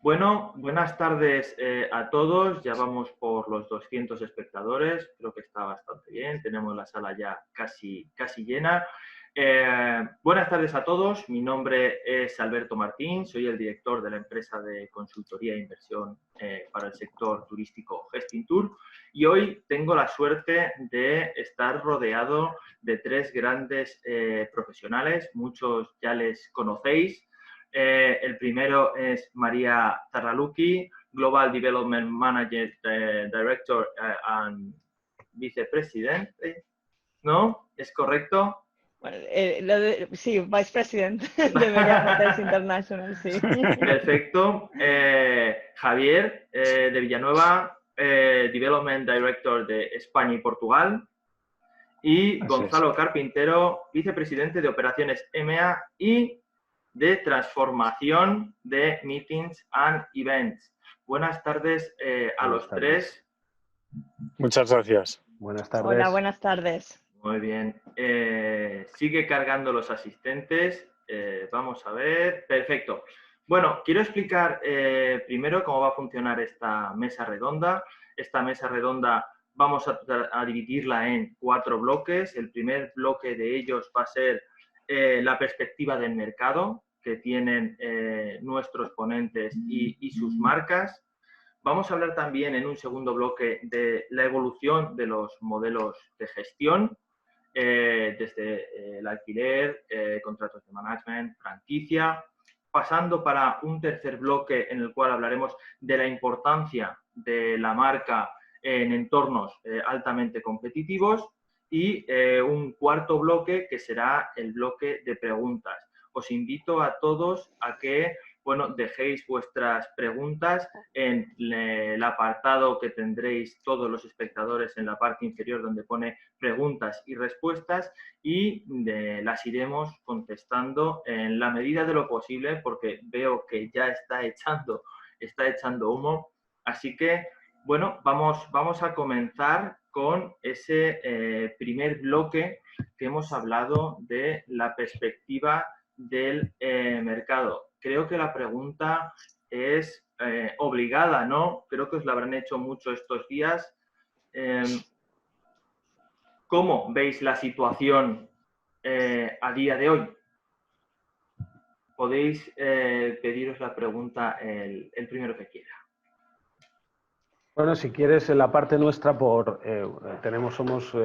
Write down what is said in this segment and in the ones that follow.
Bueno, buenas tardes a todos. Ya vamos por los 200 espectadores. Creo que está bastante bien. Tenemos la sala ya casi llena. Buenas tardes a todos. Mi nombre es Alberto Martín. Soy el director de la empresa de consultoría e inversión para el sector turístico Gestintour. Y hoy tengo la suerte de estar rodeado de tres grandes profesionales. Muchos ya les conocéis. El primero es María Tarraluki, Global Development Manager, Director and Vicepresidente, ¿no? ¿Es correcto? Bueno, sí, Vice President de Meliá Hotels International, sí. Perfecto. Javier de Villanueva, Development Director de España y Portugal. Y Gonzalo Carpintero, Vicepresidente de Operaciones EMEA y de transformación de Meetings and Events. Buenas tardes a los tres. Muchas gracias. Buenas tardes. Hola, buenas tardes. Muy bien. Sigue cargando los asistentes. Vamos a ver. Perfecto. Bueno, quiero explicar primero cómo va a funcionar esta mesa redonda. Esta mesa redonda vamos a dividirla en 4 bloques. El primer bloque de ellos va a ser la perspectiva del mercado que tienen nuestros ponentes y sus marcas. Vamos a hablar también en un segundo bloque de la evolución de los modelos de gestión, desde el alquiler, contratos de management, franquicia, pasando para un tercer bloque en el cual hablaremos de la importancia de la marca en entornos altamente competitivos y un cuarto bloque que será el bloque de preguntas. Os invito a todos a que dejéis vuestras preguntas en el apartado que tendréis todos los espectadores en la parte inferior donde pone preguntas y respuestas y las iremos contestando en la medida de lo posible porque veo que ya está echando humo. Así que, bueno, vamos a comenzar con ese primer bloque que hemos hablado de la perspectiva del mercado. Creo que la pregunta es obligada, ¿no? Creo que os la habrán hecho mucho estos días. ¿Cómo veis la situación a día de hoy? Podéis pediros la pregunta el primero que quiera. Bueno, si quieres, en la parte nuestra, somos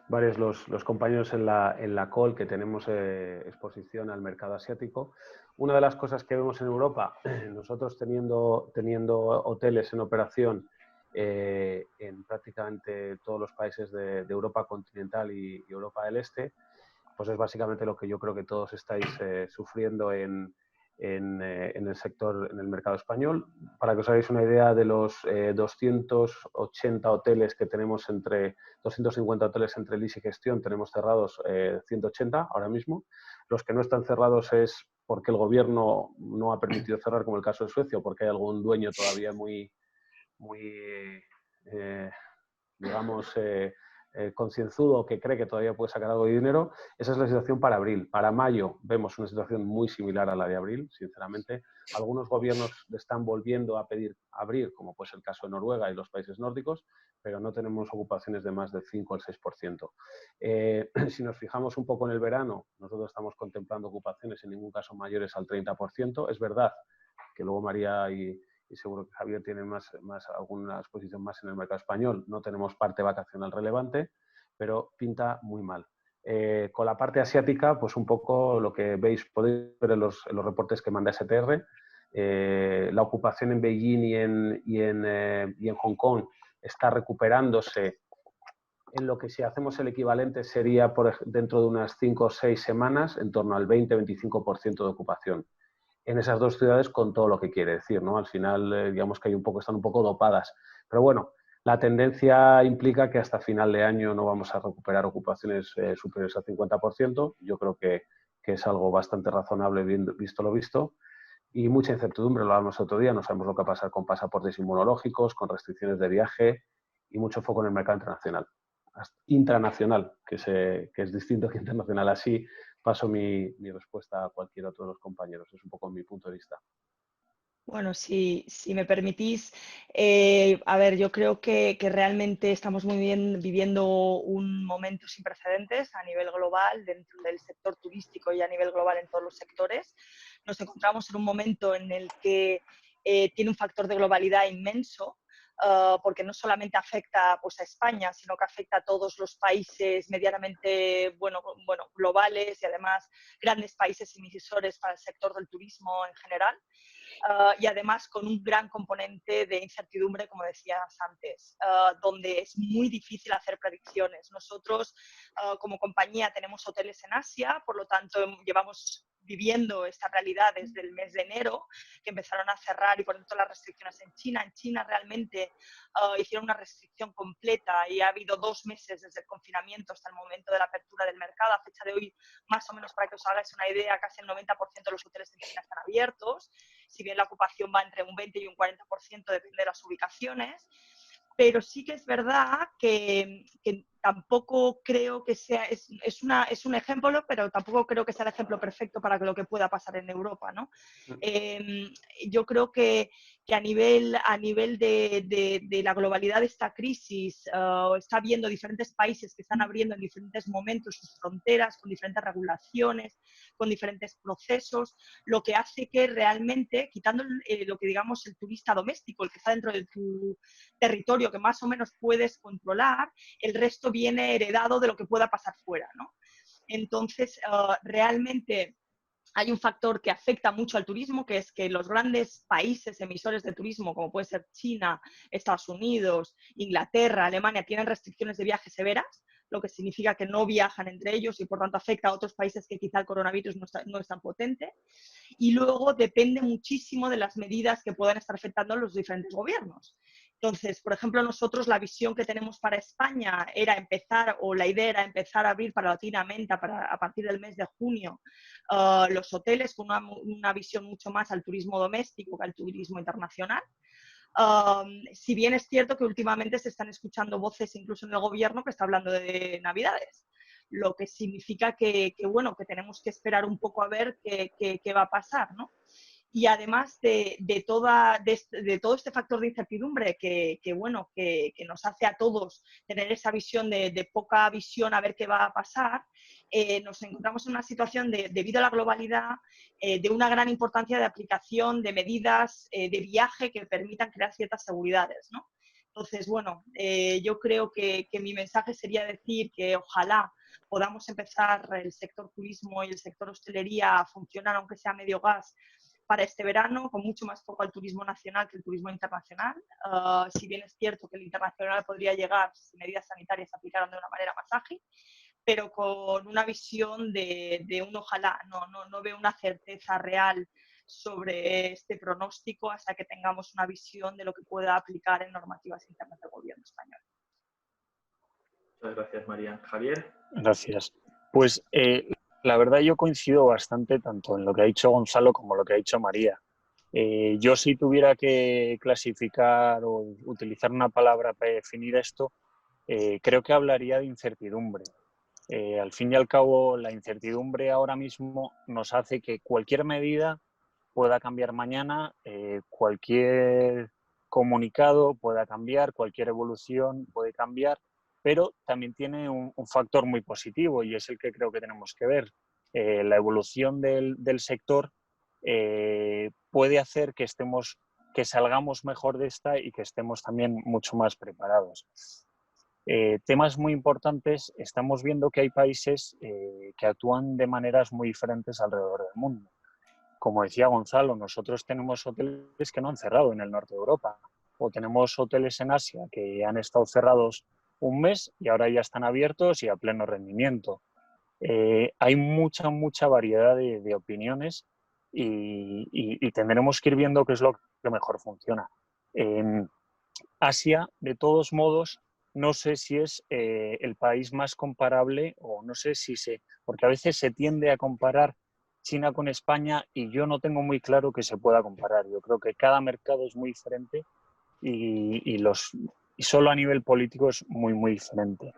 varios los compañeros en la call que tenemos exposición al mercado asiático. Una de las cosas que vemos en Europa, nosotros teniendo hoteles en operación en prácticamente todos los países de Europa continental y Europa del Este, pues es básicamente lo que yo creo que todos estáis sufriendo en el sector, en el mercado español. Para que os hagáis una idea, de los 280 hoteles que tenemos 250 hoteles entre lease y gestión, tenemos cerrados 180 ahora mismo. Los que no están cerrados es porque el gobierno no ha permitido cerrar, como el caso de Suecia, o porque hay algún dueño todavía muy concienzudo que cree que todavía puede sacar algo de dinero. Esa es la situación para abril. Para mayo vemos una situación muy similar a la de abril, sinceramente. Algunos gobiernos están volviendo a pedir abrir, como pues el caso de Noruega y los países nórdicos, pero no tenemos ocupaciones de más del 5 al 6%. Si nos fijamos un poco en el verano, nosotros estamos contemplando ocupaciones en ningún caso mayores al 30%. Es verdad que luego María y seguro que Javier tiene alguna exposición más en el mercado español. No tenemos parte vacacional relevante, pero pinta muy mal. Con la parte asiática, pues un poco lo que veis, podéis ver en los reportes que manda STR. La ocupación en Beijing y en Hong Kong está recuperándose en lo que si hacemos el equivalente sería dentro de unas 5 o 6 semanas en torno al 20-25% de ocupación en esas dos ciudades, con todo lo que quiere decir, ¿no? Al final, digamos que están un poco dopadas. Pero bueno, la tendencia implica que hasta final de año no vamos a recuperar ocupaciones superiores al 50%. Yo creo que es algo bastante razonable, visto lo visto. Y mucha incertidumbre, lo hablamos otro día, no sabemos lo que va a pasar con pasaportes inmunológicos, con restricciones de viaje y mucho foco en el mercado intranacional, que es distinto que internacional. Así paso mi respuesta a cualquier otro de los compañeros. Es un poco mi punto de vista. Bueno, si me permitís, a ver, yo creo que realmente estamos muy bien viviendo un momento sin precedentes a nivel global dentro del sector turístico y a nivel global en todos los sectores. Nos encontramos en un momento en el que tiene un factor de globalidad inmenso, porque no solamente afecta pues, a España, sino que afecta a todos los países medianamente globales y además grandes países emisores para el sector del turismo en general. Y además con un gran componente de incertidumbre, como decías antes, donde es muy difícil hacer predicciones. Nosotros, como compañía, tenemos hoteles en Asia, por lo tanto, llevamos viviendo esta realidad desde el mes de enero, que empezaron a cerrar y poner todas las restricciones en China. En China realmente hicieron una restricción completa y ha habido 2 meses desde el confinamiento hasta el momento de la apertura del mercado. A fecha de hoy, más o menos para que os hagáis una idea, casi el 90% de los hoteles en China están abiertos, si bien la ocupación va entre un 20 y un 40%, depende de las ubicaciones. Pero sí que es verdad que tampoco creo que sea, es un ejemplo, pero tampoco creo que sea el ejemplo perfecto para lo que pueda pasar en Europa, ¿no? Yo creo que a nivel de la globalidad de esta crisis, está viendo diferentes países que están abriendo en diferentes momentos sus fronteras, con diferentes regulaciones, con diferentes procesos, lo que hace que realmente, quitando lo que digamos el turista doméstico, el que está dentro de tu territorio, que más o menos puedes controlar, el resto viene heredado de lo que pueda pasar fuera, ¿no? Entonces, realmente hay un factor que afecta mucho al turismo, que es que los grandes países emisores de turismo, como puede ser China, Estados Unidos, Inglaterra, Alemania, tienen restricciones de viaje severas, lo que significa que no viajan entre ellos y por tanto afecta a otros países que quizá el coronavirus no es tan potente. Y luego depende muchísimo de las medidas que puedan estar afectando a los diferentes gobiernos. Entonces, por ejemplo, nosotros la visión que tenemos para España era empezar, o la idea era empezar a abrir paulatinamente a partir del mes de junio los hoteles con una visión mucho más al turismo doméstico que al turismo internacional. Si bien es cierto que últimamente se están escuchando voces incluso en el gobierno que está hablando de Navidades, lo que significa que tenemos que esperar un poco a ver qué va a pasar, ¿no? Y además de todo este factor de incertidumbre que nos hace a todos tener esa visión de poca visión a ver qué va a pasar, nos encontramos en una situación debido a la globalidad, de una gran importancia de aplicación de medidas de viaje que permitan crear ciertas seguridades, ¿no? Entonces, yo creo que mi mensaje sería decir que ojalá podamos empezar el sector turismo y el sector hostelería a funcionar, aunque sea a medio gas, para este verano, con mucho más foco al turismo nacional que el turismo internacional. Si bien es cierto que el internacional podría llegar si medidas sanitarias se aplicaran de una manera más ágil, pero con una visión de un ojalá. No veo una certeza real sobre este pronóstico hasta que tengamos una visión de lo que pueda aplicar en normativas internas del gobierno español. Muchas gracias, María. Javier. Gracias. Pues la verdad yo coincido bastante tanto en lo que ha dicho Gonzalo como lo que ha dicho María. Yo si tuviera que clasificar o utilizar una palabra para definir esto, creo que hablaría de incertidumbre. Al fin y al cabo, la incertidumbre ahora mismo nos hace que cualquier medida pueda cambiar mañana, cualquier comunicado pueda cambiar, cualquier evolución puede cambiar, pero también tiene un factor muy positivo y es el que creo que tenemos que ver. La evolución del sector puede hacer que salgamos mejor de esta y que estemos también mucho más preparados. Temas muy importantes, estamos viendo que hay países que actúan de maneras muy diferentes alrededor del mundo. Como decía Gonzalo, nosotros tenemos hoteles que no han cerrado en el norte de Europa, o tenemos hoteles en Asia que han estado cerrados un mes y ahora ya están abiertos y a pleno rendimiento. Hay mucha variedad de opiniones y tendremos que ir viendo qué es lo que mejor funciona. En Asia, de todos modos, no sé si es el país más comparable o no sé si porque a veces se tiende a comparar China con España y yo no tengo muy claro que se pueda comparar. Yo creo que cada mercado es muy diferente y solo a nivel político es muy diferente.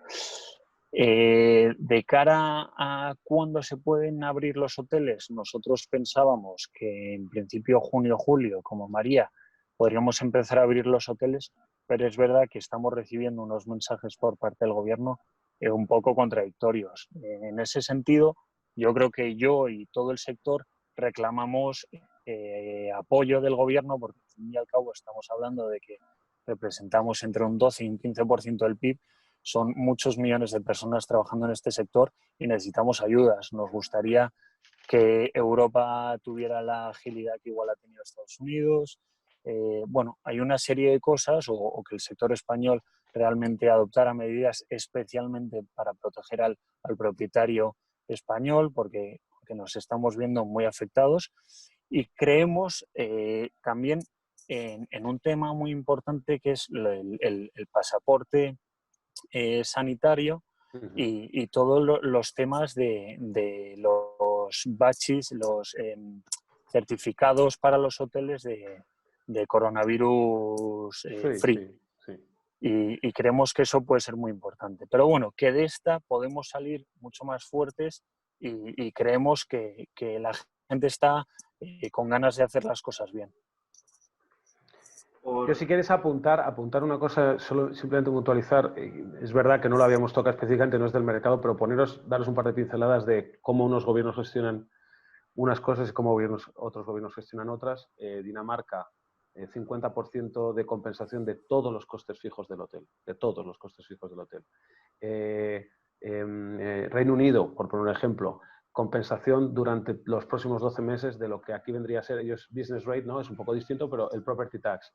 De cara a cuándo se pueden abrir los hoteles, nosotros pensábamos que en principio junio, julio, como María, podríamos empezar a abrir los hoteles, pero es verdad que estamos recibiendo unos mensajes por parte del gobierno un poco contradictorios. En ese sentido, yo creo que yo y todo el sector reclamamos apoyo del gobierno, porque al fin y al cabo estamos hablando de que representamos entre un 12 y un 15% del PIB. Son muchos millones de personas trabajando en este sector y necesitamos ayudas. Nos gustaría que Europa tuviera la agilidad que igual ha tenido Estados Unidos. Bueno, hay una serie de cosas o que el sector español realmente adoptara medidas especialmente para proteger al propietario español, porque nos estamos viendo muy afectados. Y creemos también en un tema muy importante que es el pasaporte sanitario y todos los temas de los badges, los certificados para los hoteles de coronavirus free. Sí. Y creemos que eso puede ser muy importante. Pero bueno, que de esta podemos salir mucho más fuertes y creemos que la gente está con ganas de hacer las cosas bien. Yo, si quieres apuntar una cosa, solo simplemente puntualizar, es verdad que no lo habíamos tocado específicamente, no es del mercado, pero daros un par de pinceladas de cómo unos gobiernos gestionan unas cosas y cómo otros gobiernos gestionan otras. Dinamarca, 50% de compensación de todos los costes fijos del hotel, de todos los costes fijos del hotel. Reino Unido, por poner un ejemplo, compensación durante los próximos 12 meses de lo que aquí vendría a ser ellos business rate, ¿no? Es un poco distinto, pero el property tax.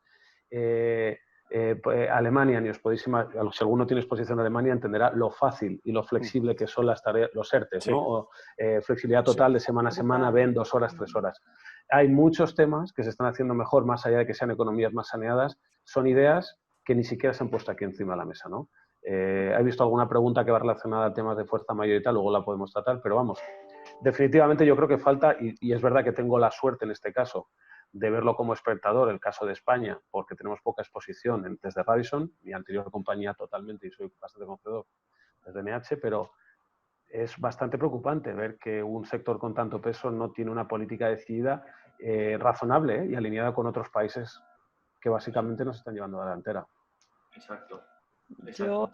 Alemania, ni os podéis imaginar, si alguno tiene exposición a Alemania entenderá lo fácil y lo flexible que son las tareas, los ERTES, sí. ¿no? O, flexibilidad total de semana a semana, ven 2 horas, 3 horas. Hay muchos temas que se están haciendo mejor, más allá de que sean economías más saneadas, son ideas que ni siquiera se han puesto aquí encima de la mesa, ¿no? He visto alguna pregunta que va relacionada a temas de fuerza mayor y tal, luego la podemos tratar, pero vamos, definitivamente yo creo que falta, y es verdad que tengo la suerte en este caso de verlo como espectador, el caso de España, porque tenemos poca exposición desde Radisson, mi anterior compañía totalmente, y soy bastante conocedor desde NH, pero es bastante preocupante ver que un sector con tanto peso no tiene una política decidida, razonable y alineada con otros países que básicamente nos están llevando a la delantera. Exacto. Yo,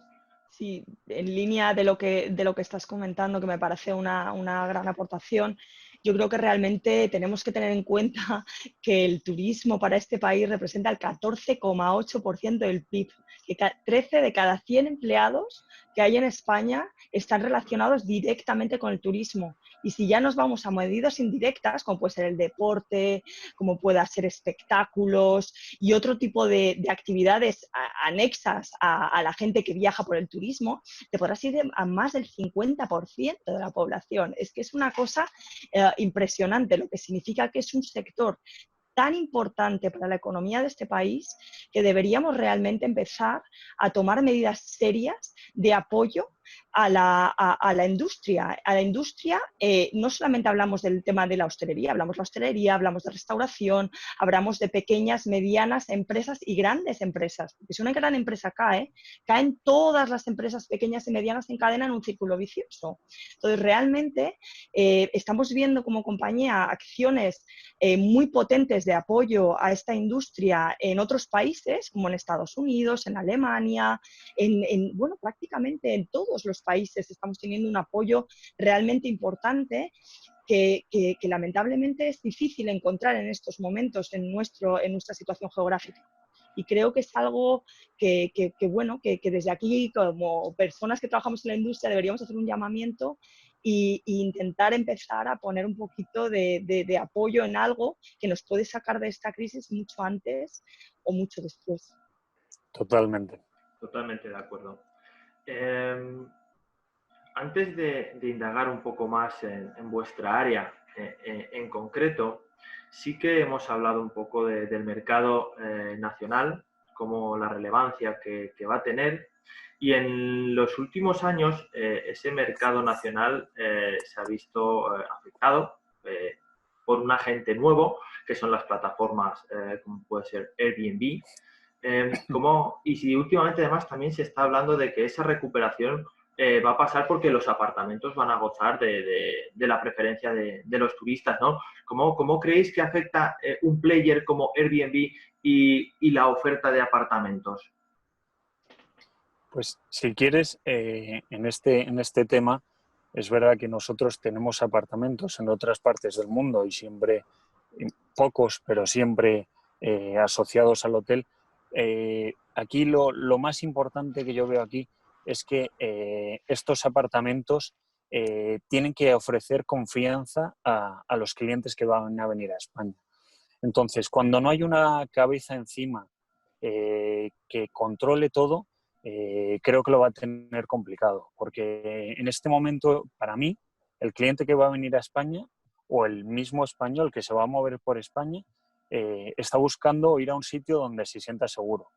sí, en línea de lo que estás comentando, que me parece una gran aportación, yo creo que realmente tenemos que tener en cuenta que el turismo para este país representa el 14,8% del PIB, que 13 de cada 100 empleados que hay en España están relacionados directamente con el turismo. Y si ya nos vamos a medidas indirectas, como puede ser el deporte, como pueda ser espectáculos y otro tipo de actividades anexas a la gente que viaja por el turismo, te podrás ir a más del 50% de la población. Es que es una cosa impresionante, lo que significa que es un sector tan importante para la economía de este país que deberíamos realmente empezar a tomar medidas serias de apoyo a la industria. A la industria no solamente hablamos del tema de la hostelería, hablamos de hostelería, hablamos de restauración, hablamos de pequeñas, medianas empresas y grandes empresas. Porque si una gran empresa cae, caen todas las empresas pequeñas y medianas en cadena en un círculo vicioso. Entonces, realmente estamos viendo como compañía acciones muy potentes de apoyo a esta industria en otros países, como en Estados Unidos, en Alemania, bueno, prácticamente en todos los países estamos teniendo un apoyo realmente importante que lamentablemente es difícil encontrar en estos momentos en nuestra situación geográfica. Y creo que es algo que desde aquí, como personas que trabajamos en la industria, deberíamos hacer un llamamiento e intentar empezar a poner un poquito de apoyo en algo que nos puede sacar de esta crisis mucho antes o mucho después. Totalmente. Totalmente de acuerdo. Antes de indagar un poco más en vuestra área en concreto, sí que hemos hablado un poco del mercado nacional, como la relevancia que va a tener. Y en los últimos años ese mercado nacional se ha visto afectado por un agente nuevo, que son las plataformas como puede ser Airbnb. Y si últimamente además también se está hablando de que esa recuperación va a pasar porque los apartamentos van a gozar de la preferencia de los turistas, ¿no? ¿Cómo creéis que afecta un player como Airbnb y la oferta de apartamentos? Pues si quieres, en este tema, es verdad que nosotros tenemos apartamentos en otras partes del mundo y siempre, pocos, pero siempre asociados al hotel. Aquí lo más importante que yo veo aquí es que estos apartamentos tienen que ofrecer confianza a los clientes que van a venir a España. Entonces, cuando no hay una cabeza encima que controle todo, creo que lo va a tener complicado, porque en este momento, para mí, el cliente que va a venir a España o el mismo español que se va a mover por España está buscando ir a un sitio donde se sienta seguro.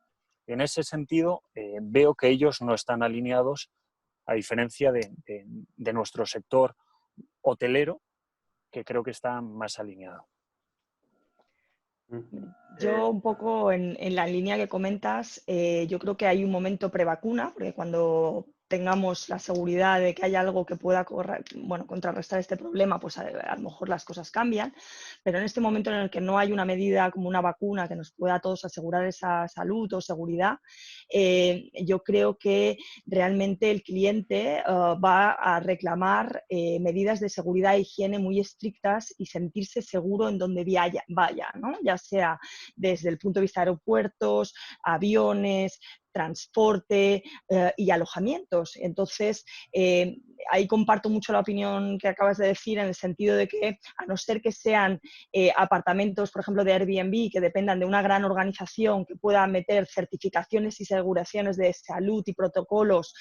En ese sentido, veo que ellos no están alineados, a diferencia de nuestro sector hotelero, que creo que está más alineado. Yo un poco en la línea que comentas, yo creo que hay un momento prevacuna, porque cuando tengamos la seguridad de que hay algo que pueda contrarrestar este problema, pues a lo mejor las cosas cambian, pero en este momento en el que no hay una medida como una vacuna que nos pueda a todos asegurar esa salud o seguridad, yo creo que realmente el cliente va a reclamar medidas de seguridad e higiene muy estrictas y sentirse seguro en donde vaya, ¿no? Ya sea desde el punto de vista de aeropuertos, aviones, transporte y alojamientos. Entonces, ahí comparto mucho la opinión que acabas de decir en el sentido de que, a no ser que sean apartamentos, por ejemplo, de Airbnb, que dependan de una gran organización que pueda meter certificaciones y aseguraciones de salud y protocolos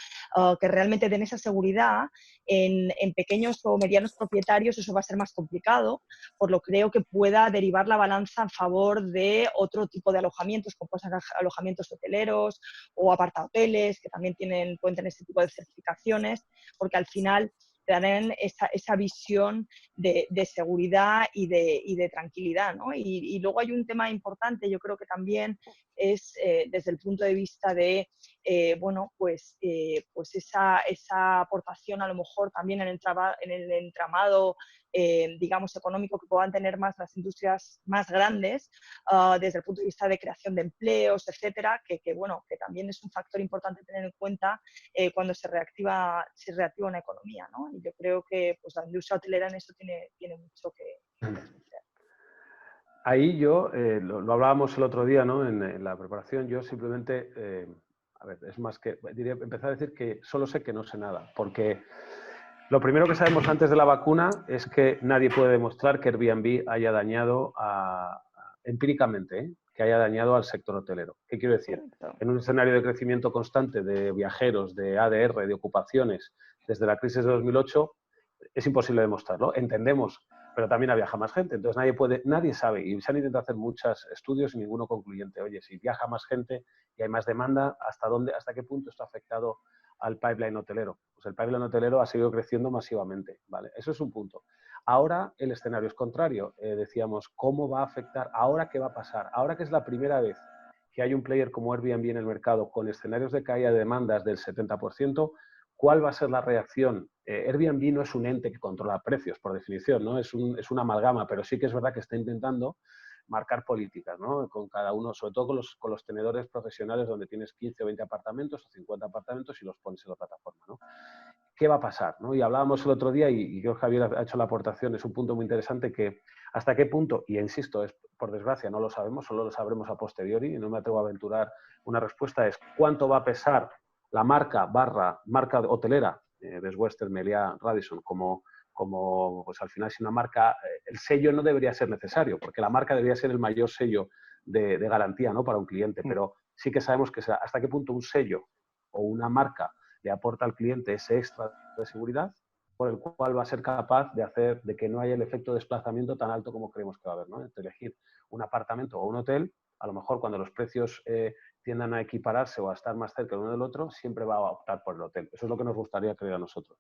que realmente den esa seguridad, en pequeños o medianos propietarios eso va a ser más complicado, por lo que creo que pueda derivar la balanza en favor de otro tipo de alojamientos, como pueden ser alojamientos hoteleros o apartahoteles, que también pueden tener este tipo de certificaciones, porque al final te dan esa visión de seguridad y de tranquilidad, ¿no? Y luego hay un tema importante, yo creo que también es desde el punto de vista de, pues esa aportación a lo mejor también en el entramado digamos, económico que puedan tener más las industrias más grandes, desde el punto de vista de creación de empleos, etcétera, que también es un factor importante tener en cuenta cuando se reactiva una economía, ¿no? Y yo creo que pues, la industria hotelera en eso tiene mucho que hacer. Ahí yo, lo hablábamos el otro día, ¿no? En la preparación, yo simplemente, a ver, es más que, empezar a decir que solo sé que no sé nada, porque lo primero que sabemos antes de la vacuna es que nadie puede demostrar que Airbnb haya dañado empíricamente, que haya dañado al sector hotelero. ¿Qué quiero decir? Correcto. En un escenario de crecimiento constante de viajeros, de ADR, de ocupaciones, desde la crisis de 2008, es imposible demostrarlo. Entendemos, pero también viaja más gente. Entonces nadie sabe, y se han intentado hacer muchos estudios y ninguno concluyente. Oye, si viaja más gente y hay más demanda, ¿hasta qué punto esto ha afectado al pipeline hotelero? Pues el pipeline hotelero ha seguido creciendo masivamente, ¿vale? Eso es un punto. Ahora el escenario es contrario. Decíamos, ¿cómo va a afectar? ¿Ahora qué va a pasar? Ahora que es la primera vez que hay un player como Airbnb en el mercado con escenarios de caída de demandas del 70%, ¿cuál va a ser la reacción? Airbnb no es un ente que controla precios, por definición, ¿no? Es una amalgama, pero sí que es verdad que está intentando marcar políticas, ¿no? Con cada uno, sobre todo con los tenedores profesionales donde tienes 15 o 20 apartamentos o 50 apartamentos y los pones en la plataforma, ¿no? ¿Qué va a pasar? ¿No? Y hablábamos el otro día, y creo que Javier ha hecho la aportación, es un punto muy interesante, que hasta qué punto, y insisto, por desgracia no lo sabemos, solo lo sabremos a posteriori, y no me atrevo a aventurar una respuesta, es cuánto va a pesar la marca hotelera, Best Western, Meliá, Radisson, como pues al final si una marca, el sello no debería ser necesario, porque la marca debería ser el mayor sello de garantía, ¿no? Para un cliente, pero sí que sabemos que hasta qué punto un sello o una marca le aporta al cliente ese extra de seguridad por el cual va a ser capaz de hacer de que no haya el efecto de desplazamiento tan alto como creemos que va a haber, ¿no? Entre elegir un apartamento o un hotel, a lo mejor cuando los precios tiendan a equipararse o a estar más cerca el uno del otro, siempre va a optar por el hotel. Eso es lo que nos gustaría creer a nosotros.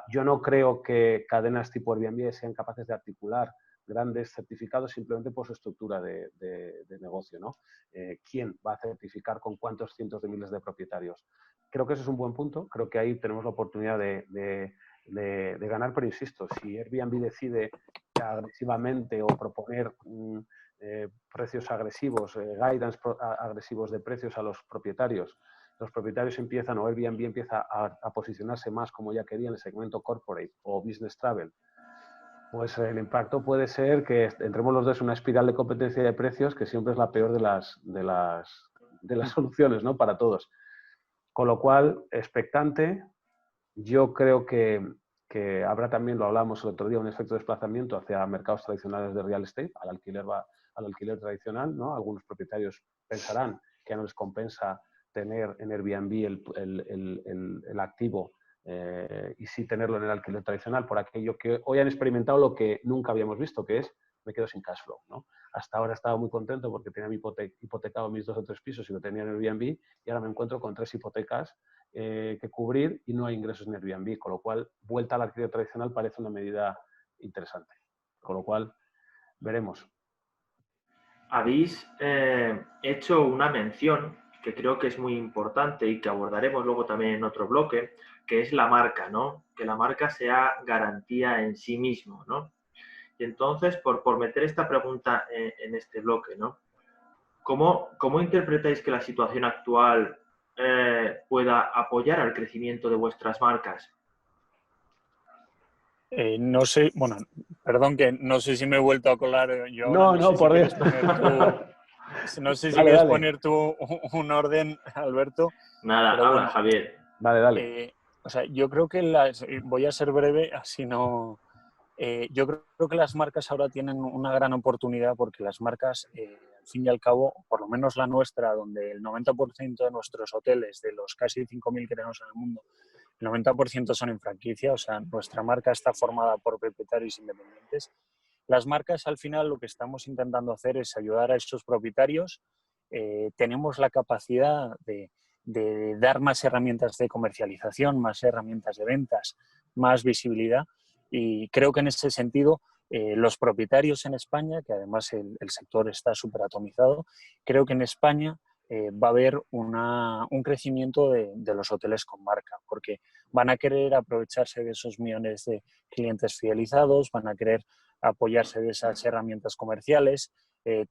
Yo no creo que cadenas tipo Airbnb sean capaces de articular grandes certificados simplemente por su estructura de negocio, ¿no? ¿Quién va a certificar con cuántos cientos de miles de propietarios? creo que ese es un buen punto, creo que ahí tenemos la oportunidad de ganar, pero insisto, si Airbnb decide agresivamente o proponer precios agresivos, guidance agresivos de precios a los propietarios empiezan, o Airbnb empieza a posicionarse más como ya quería en el segmento corporate o business travel, pues el impacto puede ser que entremos los dos en una espiral de competencia de precios que siempre es la peor de las soluciones, ¿no? Para todos. Con lo cual, expectante, yo creo que habrá también, lo hablamos el otro día, un efecto de desplazamiento hacia mercados tradicionales de real estate, al alquiler tradicional, ¿no? Algunos propietarios pensarán que ya no les compensa tener en Airbnb el activo y sí tenerlo en el alquiler tradicional, por aquello que hoy han experimentado lo que nunca habíamos visto, que es me quedo sin cash flow, ¿no? Hasta ahora estaba muy contento porque tenía hipotecado mis 2 o 3 pisos y lo tenía en Airbnb, y ahora me encuentro con 3 hipotecas que cubrir y no hay ingresos en Airbnb, con lo cual vuelta al alquiler tradicional parece una medida interesante. Con lo cual, veremos. Habéis hecho una mención que creo que es muy importante y que abordaremos luego también en otro bloque, que es la marca, ¿no? Que la marca sea garantía en sí mismo, ¿no? Y entonces, por meter esta pregunta en este bloque, ¿no? ¿Cómo interpretáis que la situación actual pueda apoyar al crecimiento de vuestras marcas? No sé, bueno, perdón que no sé si me he vuelto a colar yo ahora, No, no sé si por quieres Dios. poner tú, no sé si Dale, quieres dale. poner tú un orden, Alberto, Nada, pero habla, bueno, Javier. o sea, yo creo que voy a ser breve, así no. Yo creo que las marcas ahora tienen una gran oportunidad porque las marcas, al fin y al cabo, por lo menos la nuestra, donde el 90% de nuestros hoteles, de los casi 5.000 que tenemos en el mundo, el 90% son en franquicia, o sea, nuestra marca está formada por propietarios independientes. Las marcas, al final, lo que estamos intentando hacer es ayudar a estos propietarios. Tenemos la capacidad de dar más herramientas de comercialización, más herramientas de ventas, más visibilidad. Y creo que en ese sentido, los propietarios en España, que además el sector está súper atomizado, creo que en España va a haber un crecimiento de los hoteles con marca, porque van a querer aprovecharse de esos millones de clientes fidelizados, van a querer apoyarse de esas herramientas comerciales.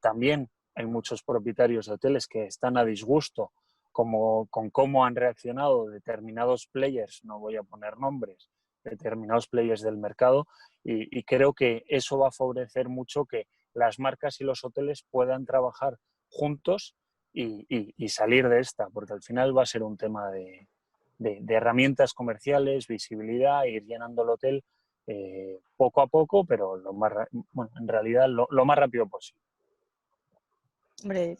También hay muchos propietarios de hoteles que están a disgusto con cómo han reaccionado determinados players, no voy a poner nombres, determinados players del mercado, y creo que eso va a favorecer mucho que las marcas y los hoteles puedan trabajar juntos y salir de esta, porque al final va a ser un tema de herramientas comerciales, visibilidad, ir llenando el hotel poco a poco, pero en realidad lo más rápido posible. Hombre,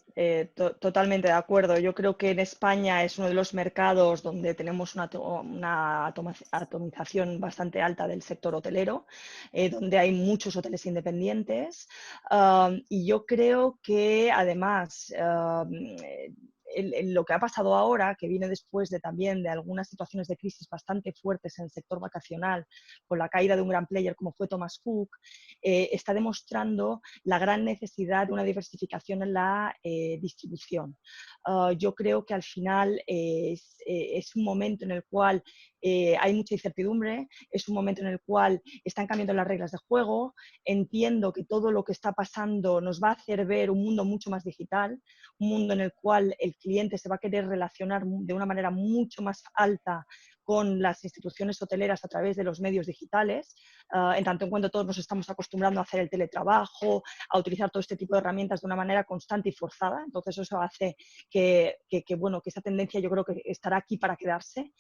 totalmente de acuerdo. Yo creo que en España es uno de los mercados donde tenemos una atomización bastante alta del sector hotelero, donde hay muchos hoteles independientes. Y yo creo que además lo que ha pasado ahora, que viene después también de algunas situaciones de crisis bastante fuertes en el sector vacacional, con la caída de un gran player como fue Thomas Cook, está demostrando la gran necesidad de una diversificación en la distribución. Yo creo que al final es un momento en el cual hay mucha incertidumbre, es un momento en el cual están cambiando las reglas de juego. Entiendo que todo lo que está pasando nos va a hacer ver un mundo mucho más digital, un mundo en el cual el cliente se va a querer relacionar de una manera mucho más alta con las instituciones hoteleras a través de los medios digitales, en tanto en cuanto todos nos estamos acostumbrando a hacer el teletrabajo, a utilizar todo este tipo de herramientas de una manera constante y forzada. Entonces eso hace que esa tendencia yo creo que estará aquí para quedarse.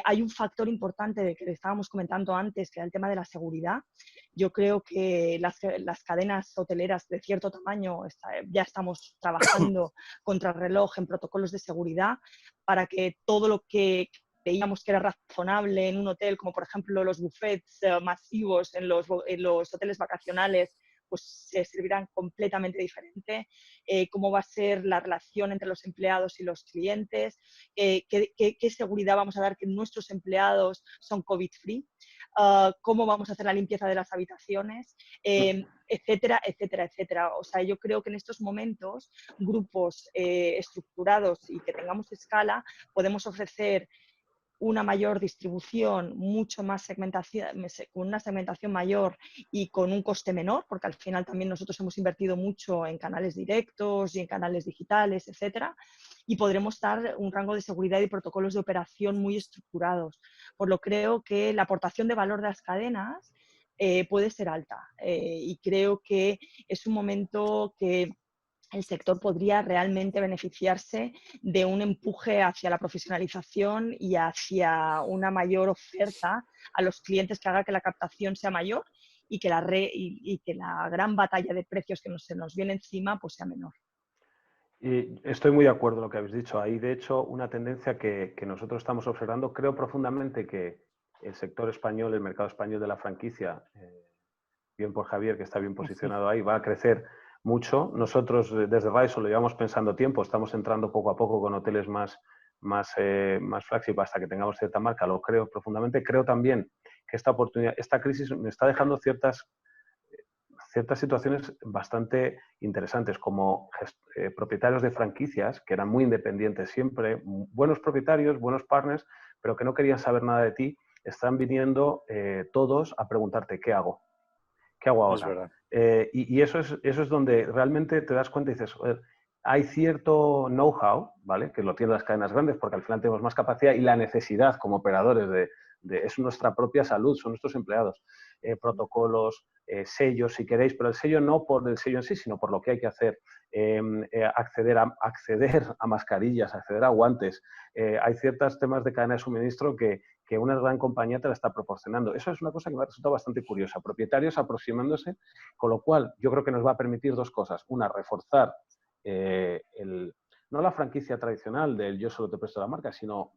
Hay un factor importante del que estábamos comentando antes, que era el tema de la seguridad. Yo creo que las cadenas hoteleras de cierto tamaño ya estamos trabajando contra reloj en protocolos de seguridad para que todo lo que veíamos que era razonable en un hotel, como por ejemplo los buffets masivos en los hoteles vacacionales, pues se servirán completamente diferente, cómo va a ser la relación entre los empleados y los clientes, qué seguridad vamos a dar que nuestros empleados son COVID-free, cómo vamos a hacer la limpieza de las habitaciones, etcétera, etcétera, etcétera. O sea, yo creo que en estos momentos, grupos estructurados y que tengamos escala, podemos ofrecer una mayor distribución, mucho más segmentación, con una segmentación mayor y con un coste menor, porque al final también nosotros hemos invertido mucho en canales directos y en canales digitales, etcétera, y podremos dar un rango de seguridad y protocolos de operación muy estructurados. Por lo creo que la aportación de valor de las cadenas puede ser alta y creo que es un momento que el sector podría realmente beneficiarse de un empuje hacia la profesionalización y hacia una mayor oferta a los clientes que haga que la captación sea mayor y que la gran batalla de precios que se nos viene encima pues sea menor. Y estoy muy de acuerdo con lo que habéis dicho. Hay, de hecho, una tendencia que nosotros estamos observando. Creo profundamente que el sector español, el mercado español de la franquicia, bien por Javier, que está bien posicionado ahí, va a crecer mucho. Nosotros desde Raiso lo llevamos pensando tiempo, estamos entrando poco a poco con hoteles más flagship hasta que tengamos cierta marca, lo creo profundamente. Creo también que esta crisis me está dejando ciertas situaciones bastante interesantes, como propietarios de franquicias que eran muy independientes siempre, buenos propietarios, buenos partners, pero que no querían saber nada de ti, están viniendo todos a preguntarte ¿qué hago? ¿Qué hago ahora? Es verdad. Y eso es donde realmente te das cuenta y dices, joder, hay cierto know-how, ¿vale? Que lo tienen las cadenas grandes porque al final tenemos más capacidad y la necesidad como operadores es nuestra propia salud, son nuestros empleados. Protocolos, sellos, si queréis, pero el sello no por el sello en sí, sino por lo que hay que hacer. Acceder a mascarillas, acceder a guantes. Hay ciertos temas de cadena de suministro que una gran compañía te la está proporcionando. Eso es una cosa que me ha resultado bastante curiosa. Propietarios aproximándose, con lo cual yo creo que nos va a permitir dos cosas. Una, reforzar no la franquicia tradicional del yo solo te presto la marca, sino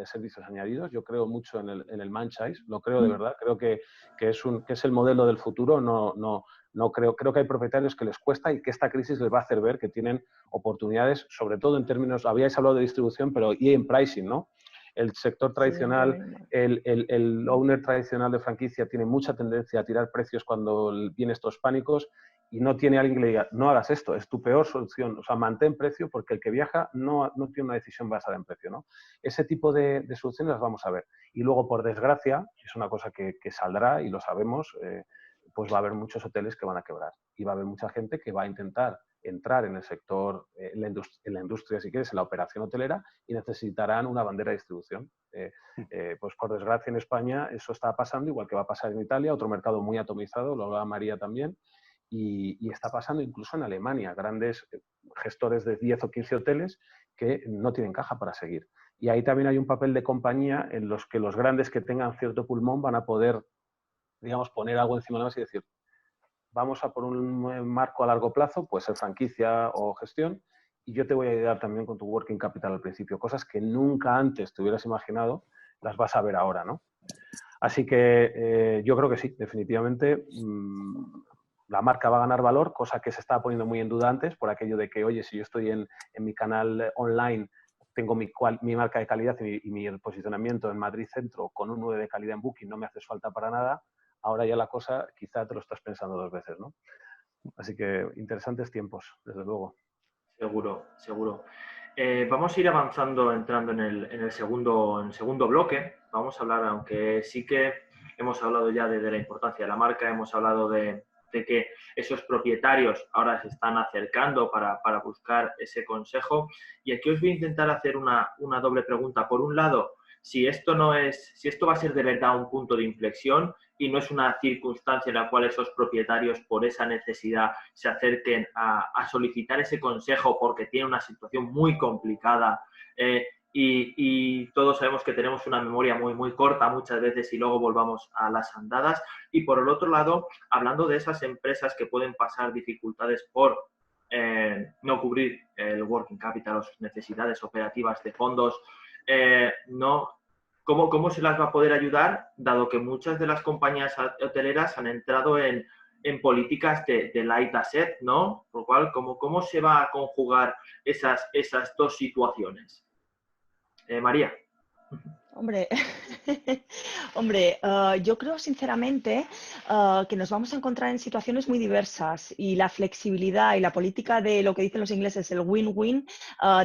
servicios añadidos. Yo creo mucho en el franchise, lo creo de verdad. Creo que es el modelo del futuro. No creo que hay propietarios que les cuesta y que esta crisis les va a hacer ver que tienen oportunidades, sobre todo en términos, habíais hablado de distribución, pero y en pricing, ¿no? El sector tradicional, el owner tradicional de franquicia tiene mucha tendencia a tirar precios cuando vienen estos pánicos y no tiene alguien que le diga, no hagas esto, es tu peor solución. O sea, mantén precio porque el que viaja no tiene una decisión basada en precio, ¿no? Ese tipo de soluciones las vamos a ver. Y luego, por desgracia, es una cosa que saldrá y lo sabemos, pues va a haber muchos hoteles que van a quebrar y va a haber mucha gente que va a intentar entrar en el sector, en la industria, si quieres, en la operación hotelera y necesitarán una bandera de distribución. Pues por desgracia en España eso está pasando, igual que va a pasar en Italia, otro mercado muy atomizado, lo hablaba María también, y está pasando incluso en Alemania, grandes gestores de 10 o 15 hoteles que no tienen caja para seguir. Y ahí también hay un papel de compañía en los que los grandes que tengan cierto pulmón van a poder, digamos, poner algo encima de la mesa y decir, vamos a por un marco a largo plazo, puede ser franquicia o gestión, y yo te voy a ayudar también con tu working capital al principio. Cosas que nunca antes te hubieras imaginado, las vas a ver ahora, ¿no? Así que yo creo que sí, definitivamente la marca va a ganar valor, cosa que se estaba poniendo muy en duda antes, por aquello de que, oye, si yo estoy en mi canal online, tengo mi marca de calidad y mi posicionamiento en Madrid Centro con un 9 de calidad en Booking, no me hace falta para nada. Ahora ya la cosa quizá te lo estás pensando dos veces, ¿no? Así que interesantes tiempos, desde luego. Seguro, seguro. Vamos a ir avanzando, entrando en el segundo bloque. Vamos a hablar, aunque sí que hemos hablado ya de la importancia de la marca, hemos hablado de que esos propietarios ahora se están acercando para buscar ese consejo. Y aquí os voy a intentar hacer una doble pregunta. Por un lado, si esto va a ser de verdad un punto de inflexión y no es una circunstancia en la cual esos propietarios por esa necesidad se acerquen a solicitar ese consejo porque tienen una situación muy complicada y todos sabemos que tenemos una memoria muy, muy corta muchas veces y luego volvamos a las andadas. Y por el otro lado, hablando de esas empresas que pueden pasar dificultades por no cubrir el working capital o sus necesidades operativas de fondos, ¿cómo se las va a poder ayudar, dado que muchas de las compañías hoteleras han entrado en en políticas de light asset, ¿no? Por lo cual, ¿cómo se va a conjugar esas dos situaciones? María. Hombre, hombre, yo creo sinceramente que nos vamos a encontrar en situaciones muy diversas y la flexibilidad y la política de lo que dicen los ingleses, el win-win,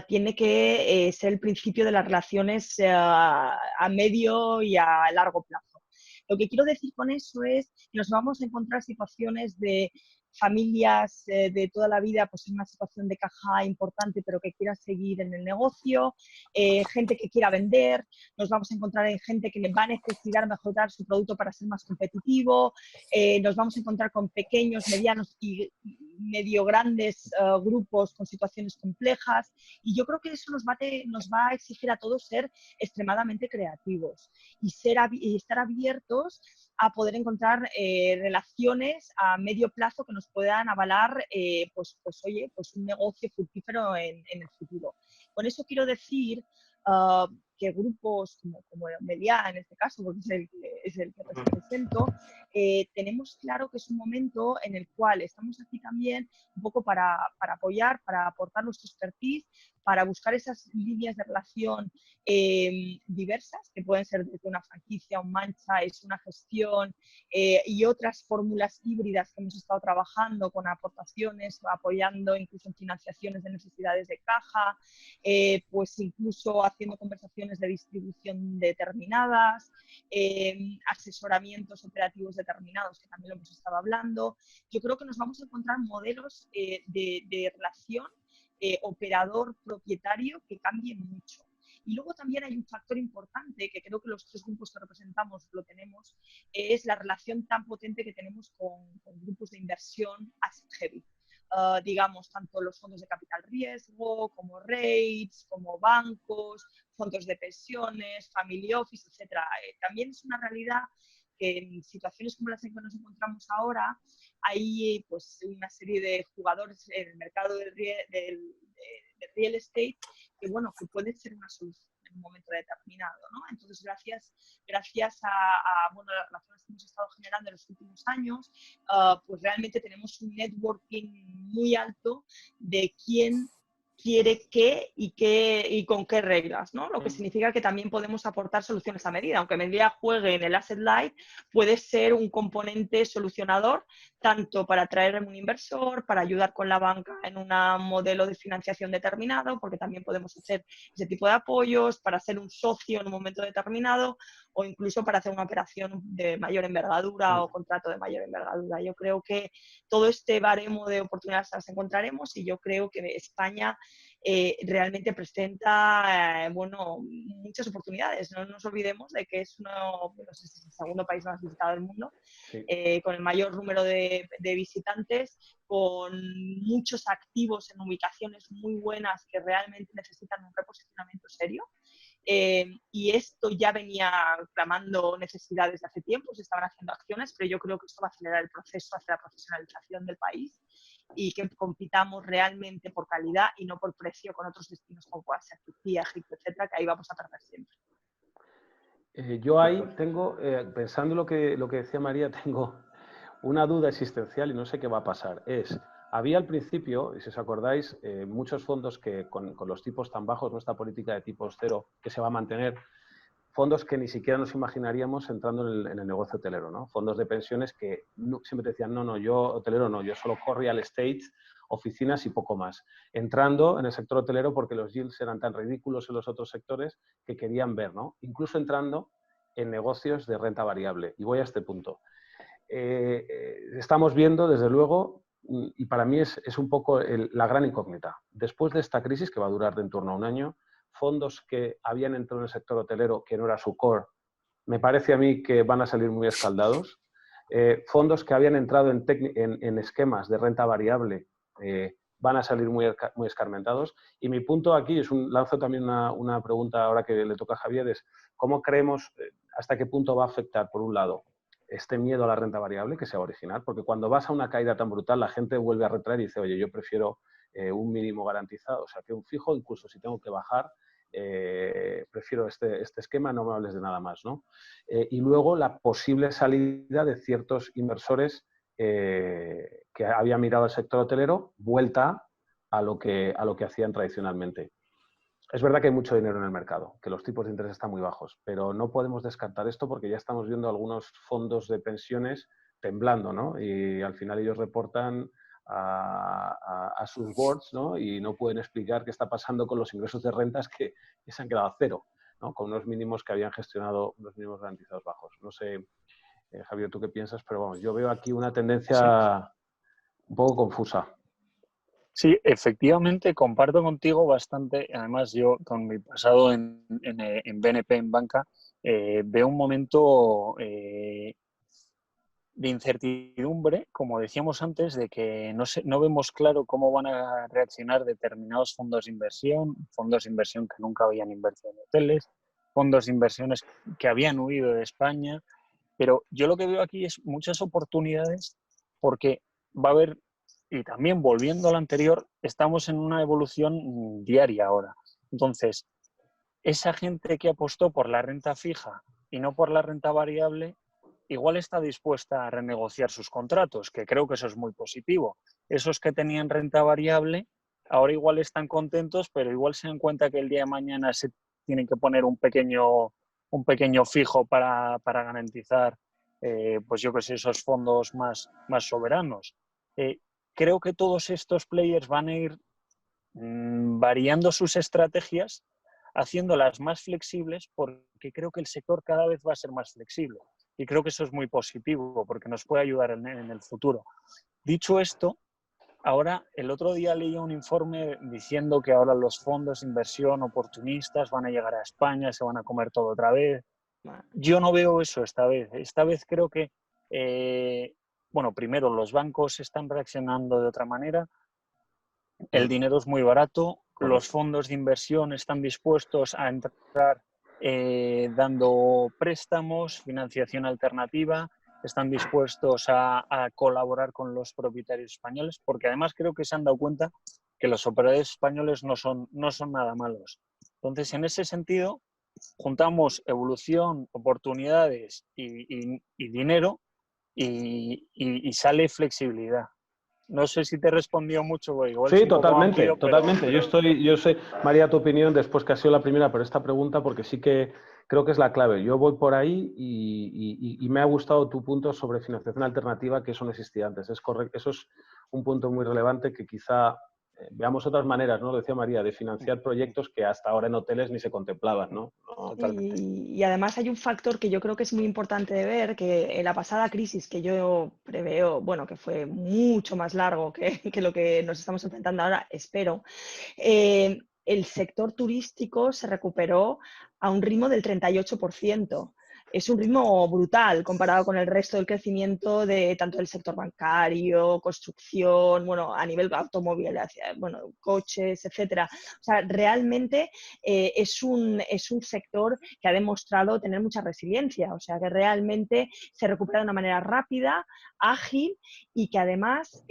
tiene que ser el principio de las relaciones a medio y a largo plazo. Lo que quiero decir con eso es que nos vamos a encontrar situaciones de familias de toda la vida pues en una situación de caja importante pero que quiera seguir en el negocio, gente que quiera vender, nos vamos a encontrar en gente que va a necesitar mejorar su producto para ser más competitivo, nos vamos a encontrar con pequeños, medianos y medio grandes grupos con situaciones complejas y yo creo que eso nos va a exigir a todos ser extremadamente creativos y estar abiertos a poder encontrar relaciones a medio plazo que nos puedan avalar pues un negocio fructífero en el futuro. Con eso quiero decir que grupos como Meliá, en este caso, porque es el que represento, tenemos claro que es un momento en el cual estamos aquí también un poco para apoyar, para aportar nuestro expertise, para buscar esas líneas de relación diversas, que pueden ser desde una franquicia, un franchise, una gestión y otras fórmulas híbridas que hemos estado trabajando con aportaciones, apoyando incluso en financiaciones de necesidades de caja, pues incluso haciendo conversaciones de distribución determinadas, asesoramientos operativos determinados, que también lo hemos estado hablando. Yo creo que nos vamos a encontrar modelos de relación operador-propietario que cambien mucho. Y luego también hay un factor importante, que creo que los tres grupos que representamos lo tenemos, es la relación tan potente que tenemos con grupos de inversión asset heavy. Digamos, tanto los fondos de capital riesgo, como REITs, como bancos, fondos de pensiones, family office, etc. También es una realidad que en situaciones como las en que nos encontramos ahora hay pues una serie de jugadores en el mercado del real estate que, bueno, que pueden ser una solución en un momento determinado, ¿no? Entonces, gracias a bueno, las relaciones que hemos estado generando en los últimos años, pues realmente tenemos un networking muy alto de quién quiere qué y con qué reglas, ¿no? Lo que significa que también podemos aportar soluciones a medida. Aunque Medida juegue en el asset light, puede ser un componente solucionador tanto para atraer a un inversor, para ayudar con la banca en un modelo de financiación determinado, porque también podemos hacer ese tipo de apoyos, para ser un socio en un momento determinado o incluso para hacer una operación de mayor envergadura o contrato de mayor envergadura. Yo creo que todo este baremo de oportunidades las encontraremos y yo creo que España realmente presenta bueno, muchas oportunidades. No nos olvidemos de que es es el segundo país más visitado del mundo, sí. Con el mayor número de visitantes, con muchos activos en ubicaciones muy buenas que realmente necesitan un reposicionamiento serio. Y esto ya venía clamando necesidades de hace tiempo, se estaban haciendo acciones, pero yo creo que esto va a acelerar el proceso hacia la profesionalización del país y que compitamos realmente por calidad y no por precio con otros destinos como pueda ser Turquía, Egipto, etcétera, que ahí vamos a perder siempre. Yo ahí tengo, pensando lo que decía María, tengo una duda existencial y no sé qué va a pasar. Había al principio, y si os acordáis, muchos fondos que con los tipos tan bajos, nuestra política de tipos cero, que se va a mantener, fondos que ni siquiera nos imaginaríamos entrando en el negocio hotelero, ¿no? Fondos de pensiones que siempre decían, no, yo hotelero no, yo solo real estate, oficinas y poco más. Entrando en el sector hotelero porque los yields eran tan ridículos en los otros sectores que querían ver, ¿no? Incluso entrando en negocios de renta variable. Y voy a este punto. Estamos viendo, desde luego, y para mí es un poco la gran incógnita. Después de esta crisis, que va a durar de en torno a un año, fondos que habían entrado en el sector hotelero, que no era su core, me parece a mí que van a salir muy escaldados. Fondos que habían entrado en esquemas de renta variable van a salir muy escarmentados. Y mi punto aquí, lanzo también una pregunta ahora que le toca a Javier, es ¿cómo creemos, hasta qué punto va a afectar, por un lado, este miedo a la renta variable que se va a originar? Porque cuando vas a una caída tan brutal, la gente vuelve a retraer y dice, oye, yo prefiero un mínimo garantizado, o sea, que un fijo, incluso si tengo que bajar, prefiero este esquema, no me hables de nada más, ¿no? Y luego la posible salida de ciertos inversores que había mirado al sector hotelero, vuelta a lo que hacían tradicionalmente. Es verdad que hay mucho dinero en el mercado, que los tipos de interés están muy bajos, pero no podemos descartar esto porque ya estamos viendo algunos fondos de pensiones temblando, ¿no? Y al final ellos reportan a sus boards, ¿no? Y no pueden explicar qué está pasando con los ingresos de rentas que se han quedado a cero, ¿no? Con unos mínimos que habían gestionado, unos mínimos garantizados bajos. No sé, Javier, ¿tú qué piensas? Pero vamos, yo veo aquí una tendencia un poco confusa. Sí, efectivamente, comparto contigo bastante. Además, yo con mi pasado en BNP, en banca, veo un momento de incertidumbre, como decíamos antes, de que no vemos claro cómo van a reaccionar determinados fondos de inversión que nunca habían invertido en hoteles, fondos de inversiones que habían huido de España. Pero yo lo que veo aquí es muchas oportunidades porque va a haber, y también volviendo a lo anterior, estamos en una evolución diaria ahora. Entonces, esa gente que apostó por la renta fija y no por la renta variable, igual está dispuesta a renegociar sus contratos, que creo que eso es muy positivo. Esos que tenían renta variable, ahora igual están contentos, pero igual se dan cuenta que el día de mañana se tienen que poner un pequeño fijo para garantizar, pues yo que sé, esos fondos más soberanos. Creo que todos estos players van a ir variando sus estrategias, haciéndolas más flexibles, porque creo que el sector cada vez va a ser más flexible. Y creo que eso es muy positivo, porque nos puede ayudar en el futuro. Dicho esto, ahora, el otro día leí un informe diciendo que ahora los fondos de inversión oportunistas van a llegar a España, se van a comer todo otra vez. Yo no veo eso esta vez. Esta vez creo que, bueno, primero los bancos están reaccionando de otra manera, el dinero es muy barato, los fondos de inversión están dispuestos a entrar dando préstamos, financiación alternativa, están dispuestos a colaborar con los propietarios españoles, porque además creo que se han dado cuenta que los operadores españoles no son nada malos. Entonces, en ese sentido, juntamos evolución, oportunidades y dinero y sale flexibilidad. No sé si te he respondido mucho, porque igual es Sí, un poco amplio, totalmente. pero... Yo sé, María, tu opinión después que ha sido la primera, pero esta pregunta porque sí que creo que es la clave. Yo voy por ahí y me ha gustado tu punto sobre financiación alternativa, que eso no existía antes. Es correcto, eso es un punto muy relevante que quizá veamos otras maneras, ¿no? Lo decía María, de financiar proyectos que hasta ahora en hoteles ni se contemplaban, ¿no? Totalmente. Y además hay un factor que yo creo que es muy importante de ver, que en la pasada crisis, que yo preveo, bueno, que fue mucho más largo que lo que nos estamos enfrentando ahora, espero, el sector turístico se recuperó a un ritmo del 38%. Es un ritmo brutal comparado con el resto del crecimiento de tanto del sector bancario, construcción, bueno, a nivel automóvil, bueno, coches, etcétera. O sea, realmente es un sector que ha demostrado tener mucha resiliencia, o sea, que realmente se recupera de una manera rápida, ágil y que además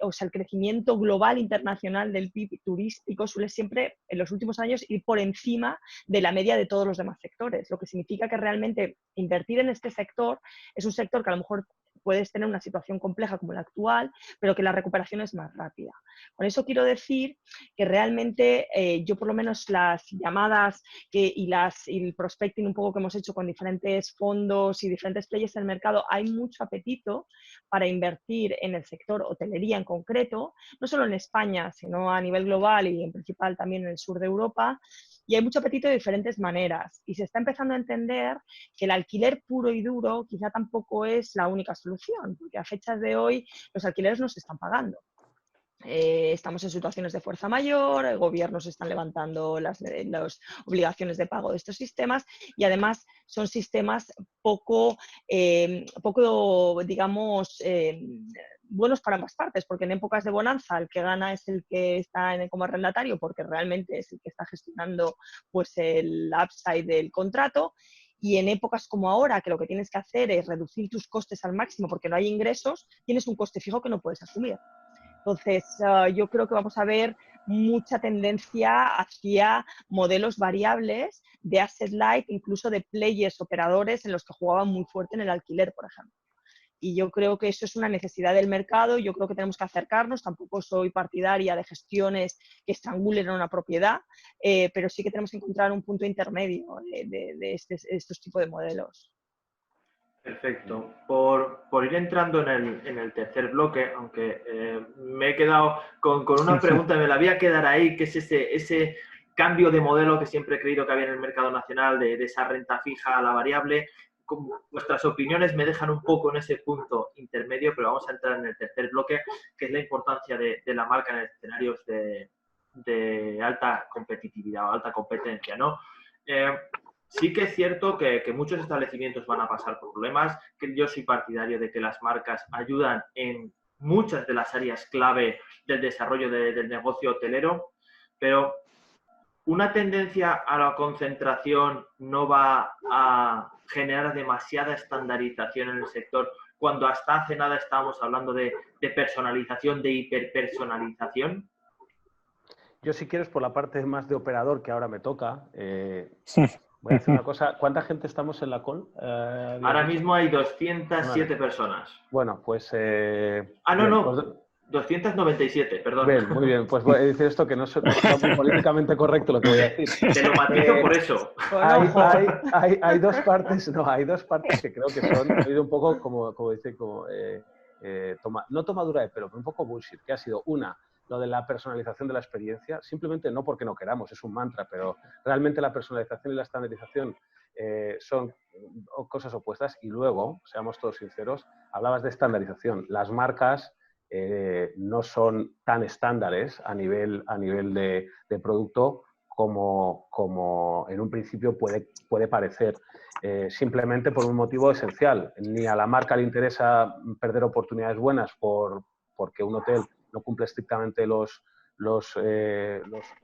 o sea, el crecimiento global internacional del PIB turístico suele siempre, en los últimos años, ir por encima de la media de todos los demás sectores, lo que significa que realmente invertir en este sector es un sector que a lo mejor puedes tener una situación compleja como la actual, pero que la recuperación es más rápida. Con eso quiero decir que realmente yo por lo menos las llamadas y el prospecting un poco que hemos hecho con diferentes fondos y diferentes players en el mercado, hay mucho apetito para invertir en el sector hotelería en concreto, no solo en España, sino a nivel global y en principal también en el sur de Europa. Y hay mucho apetito de diferentes maneras. Y se está empezando a entender que el alquiler puro y duro quizá tampoco es la única solución, porque a fechas de hoy los alquileres no se están pagando. Estamos en situaciones de fuerza mayor, gobiernos están levantando las obligaciones de pago de estos sistemas y además son sistemas poco digamos, buenos para ambas partes, porque en épocas de bonanza el que gana es el que está como arrendatario, porque realmente es el que está gestionando pues, el upside del contrato. Y en épocas como ahora, que lo que tienes que hacer es reducir tus costes al máximo porque no hay ingresos, tienes un coste fijo que no puedes asumir. Entonces, yo creo que vamos a ver mucha tendencia hacia modelos variables de asset light, incluso de players, operadores en los que jugaban muy fuerte en el alquiler, por ejemplo. y yo creo que eso es una necesidad del mercado. Yo creo que tenemos que acercarnos. Tampoco soy partidaria de gestiones que estrangulen a una propiedad, pero sí que tenemos que encontrar un punto intermedio de estos tipos de modelos. Perfecto. Por ir entrando en el tercer bloque, aunque me he quedado con una pregunta, me la voy a quedar ahí, que es ese cambio de modelo que siempre he creído que había en el mercado nacional, de esa renta fija a la variable. Vuestras opiniones me dejan un poco en ese punto intermedio, pero vamos a entrar en el tercer bloque, que es la importancia de la marca en escenarios de alta competitividad o alta competencia, ¿no? Sí que es cierto que muchos establecimientos van a pasar por problemas, que yo soy partidario de que las marcas ayudan en muchas de las áreas clave del desarrollo del negocio hotelero, pero una tendencia a la concentración no va a generar demasiada estandarización en el sector, cuando hasta hace nada estábamos hablando de personalización, de hiperpersonalización. Yo, si quieres, por la parte más de operador, que ahora me toca, voy a hacer una cosa. ¿Cuánta gente estamos en la call? Ahora mismo hay 207 personas. Bueno, pues... no. Pues, 297, perdón. Bien, muy bien. Pues voy a decir esto, que no es muy políticamente correcto lo que voy a decir. Te lo matizo por eso. Hay dos partes, hay dos partes que creo que son, he oído un poco como dice, no tomadura de pelo, pero un poco bullshit, que ha sido una, lo de la personalización de la experiencia, simplemente no porque no queramos, es un mantra, pero realmente la personalización y la estandarización son cosas opuestas. Y luego, seamos todos sinceros, hablabas de estandarización. Las marcas no son tan estándares a nivel de producto como en un principio puede parecer, simplemente por un motivo esencial. Ni a la marca le interesa perder oportunidades buenas porque un hotel no cumple estrictamente los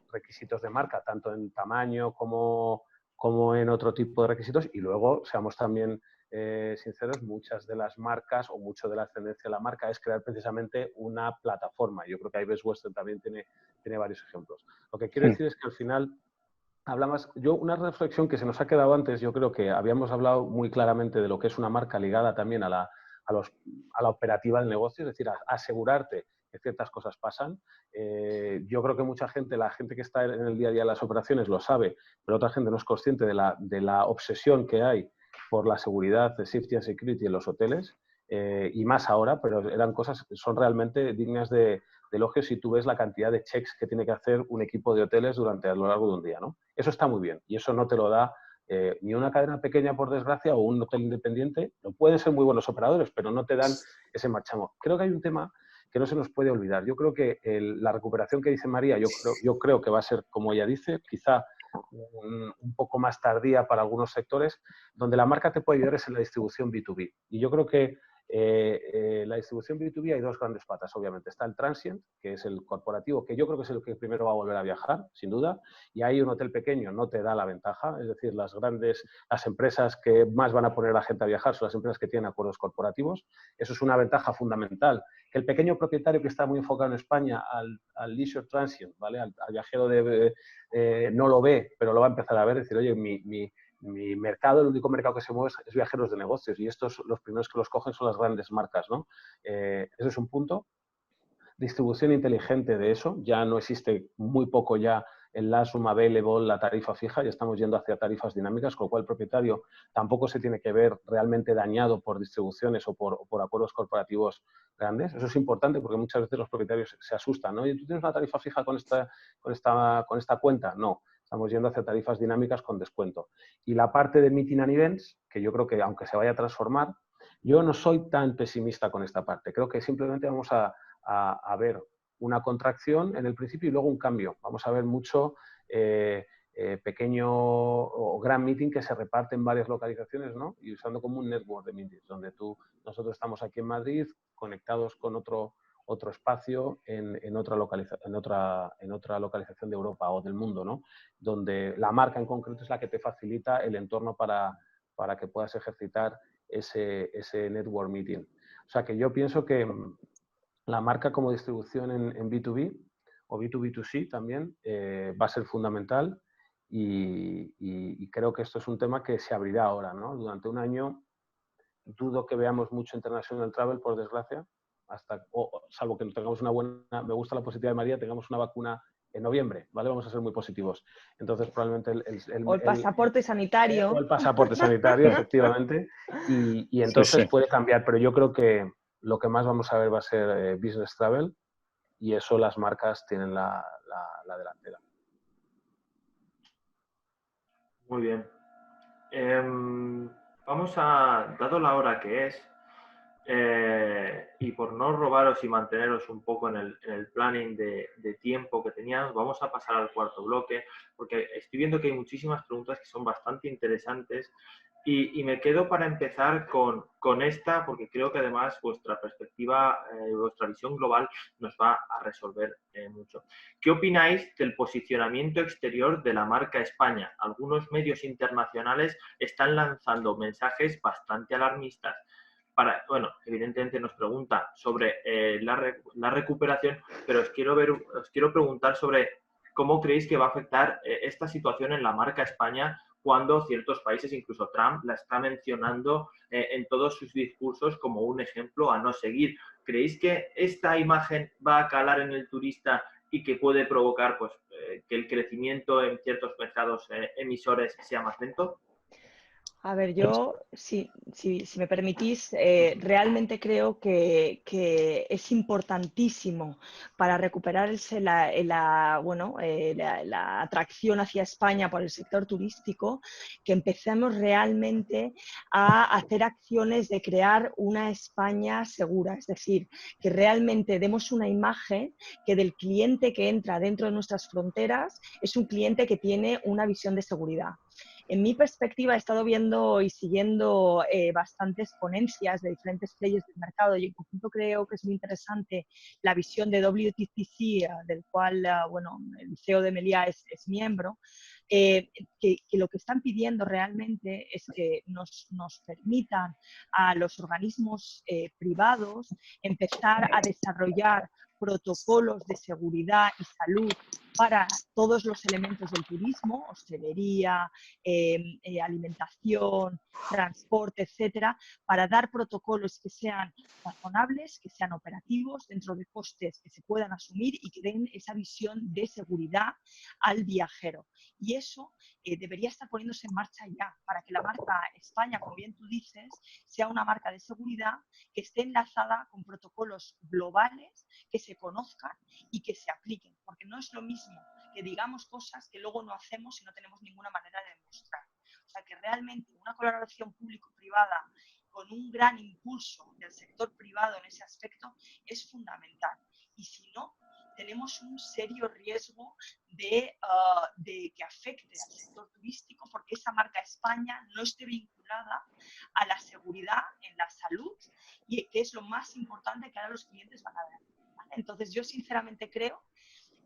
requisitos de marca, tanto en tamaño como en otro tipo de requisitos. Y luego, seamos también sinceros, muchas de las marcas o mucho de la tendencia de la marca es crear precisamente una plataforma. Yo creo que ahí Best Western también tiene varios ejemplos. Lo que quiero decir es que al final una reflexión que se nos ha quedado antes, yo creo que habíamos hablado muy claramente de lo que es una marca ligada también a la operativa del negocio, es decir, a asegurarte que ciertas cosas pasan. Yo creo que mucha gente, la gente que está en el día a día de las operaciones lo sabe, pero otra gente no es consciente de la obsesión que hay por la seguridad, de safety and security en los hoteles, y más ahora, pero son realmente dignas de elogio si tú ves la cantidad de checks que tiene que hacer un equipo de hoteles a lo largo de un día, ¿no? Eso está muy bien y eso no te lo da ni una cadena pequeña, por desgracia, o un hotel independiente. No pueden ser muy buenos operadores, pero no te dan ese marchamo. Creo que hay un tema que no se nos puede olvidar. Yo creo que la recuperación que dice María, yo creo que va a ser, como ella dice, quizá un poco más tardía para algunos sectores, donde la marca te puede ayudar es en la distribución B2B. Y yo creo que la distribución B2B hay dos grandes patas, obviamente. Está el transient, que es el corporativo, que yo creo que es el que primero va a volver a viajar, sin duda, y ahí un hotel pequeño no te da la ventaja, es decir, las empresas que más van a poner a la gente a viajar son las empresas que tienen acuerdos corporativos. Eso es una ventaja fundamental, que el pequeño propietario que está muy enfocado en España al leisure transient, ¿vale? Al viajero no lo ve, pero lo va a empezar a ver, decir, oye, mi mercado, el único mercado que se mueve es viajeros de negocios, y estos, los primeros que los cogen son las grandes marcas, ¿no? Ese es un punto. Distribución inteligente de eso, ya no existe muy poco ya el last room available, la tarifa fija, ya estamos yendo hacia tarifas dinámicas, con lo cual el propietario tampoco se tiene que ver realmente dañado por distribuciones o por acuerdos corporativos grandes. Eso es importante porque muchas veces los propietarios se asustan, ¿no? ¿Y tú tienes una tarifa fija con esta cuenta? No. Estamos yendo hacia tarifas dinámicas con descuento. Y la parte de meeting and events, que yo creo que aunque se vaya a transformar, yo no soy tan pesimista con esta parte. Creo que simplemente vamos a ver una contracción en el principio y luego un cambio. Vamos a ver mucho pequeño o gran meeting que se reparte en varias localizaciones, ¿no? Y usando como un network de meetings, donde nosotros estamos aquí en Madrid conectados con otro espacio en otra localización de Europa o del mundo, ¿no? Donde la marca en concreto es la que te facilita el entorno para que puedas ejercitar ese network meeting. O sea que yo pienso que la marca como distribución en B2B o B2B2C también va a ser fundamental y creo que esto es un tema que se abrirá ahora, ¿no? Durante un año dudo que veamos mucho international travel, por desgracia, salvo que tengamos una buena, me gusta la positividad de María, tengamos una vacuna en noviembre, ¿vale? Vamos a ser muy positivos. Entonces, probablemente o el pasaporte sanitario. o el pasaporte sanitario, efectivamente, y entonces sí. puede cambiar, pero yo creo que lo que más vamos a ver va a ser business travel, y eso las marcas tienen la delantera. Muy bien. Dado la hora que es, y por no robaros y manteneros un poco en el planning de tiempo que teníamos, vamos a pasar al cuarto bloque, porque estoy viendo que hay muchísimas preguntas que son bastante interesantes y me quedo para empezar con esta, porque creo que además vuestra perspectiva, vuestra visión global nos va a resolver mucho. ¿Qué opináis del posicionamiento exterior de la marca España? Algunos medios internacionales están lanzando mensajes bastante alarmistas. Bueno, evidentemente nos pregunta sobre la recuperación, pero os quiero preguntar sobre cómo creéis que va a afectar esta situación en la marca España cuando ciertos países, incluso Trump, la está mencionando en todos sus discursos como un ejemplo a no seguir. ¿Creéis que esta imagen va a calar en el turista y que puede provocar pues, que el crecimiento en ciertos mercados emisores sea más lento? A ver, yo, si me permitís, realmente creo que es importantísimo para recuperarse la atracción hacia España por el sector turístico, que empecemos realmente a hacer acciones de crear una España segura. Es decir, que realmente demos una imagen que del cliente que entra dentro de nuestras fronteras es un cliente que tiene una visión de seguridad. En mi perspectiva, he estado viendo y siguiendo bastantes ponencias de diferentes players del mercado y en conjunto creo que es muy interesante la visión de WTTC, del cual el CEO de Meliá es miembro, que lo que están pidiendo realmente es que nos permitan a los organismos privados empezar a desarrollar protocolos de seguridad y salud para todos los elementos del turismo, hostelería, alimentación, transporte, etcétera, para dar protocolos que sean razonables, que sean operativos, dentro de costes que se puedan asumir y que den esa visión de seguridad al viajero. Y eso debería estar poniéndose en marcha ya, para que la marca España, como bien tú dices, sea una marca de seguridad que esté enlazada con protocolos globales que se conozcan y que se apliquen, porque no es lo mismo que digamos cosas que luego no hacemos y no tenemos ninguna manera de demostrar. O sea, que realmente una colaboración público-privada con un gran impulso del sector privado en ese aspecto es fundamental. Y si no, tenemos un serio riesgo de que afecte al sector turístico porque esa marca España no esté vinculada a la seguridad en la salud y que es lo más importante que ahora los clientes van a ver. ¿Vale? Entonces yo sinceramente creo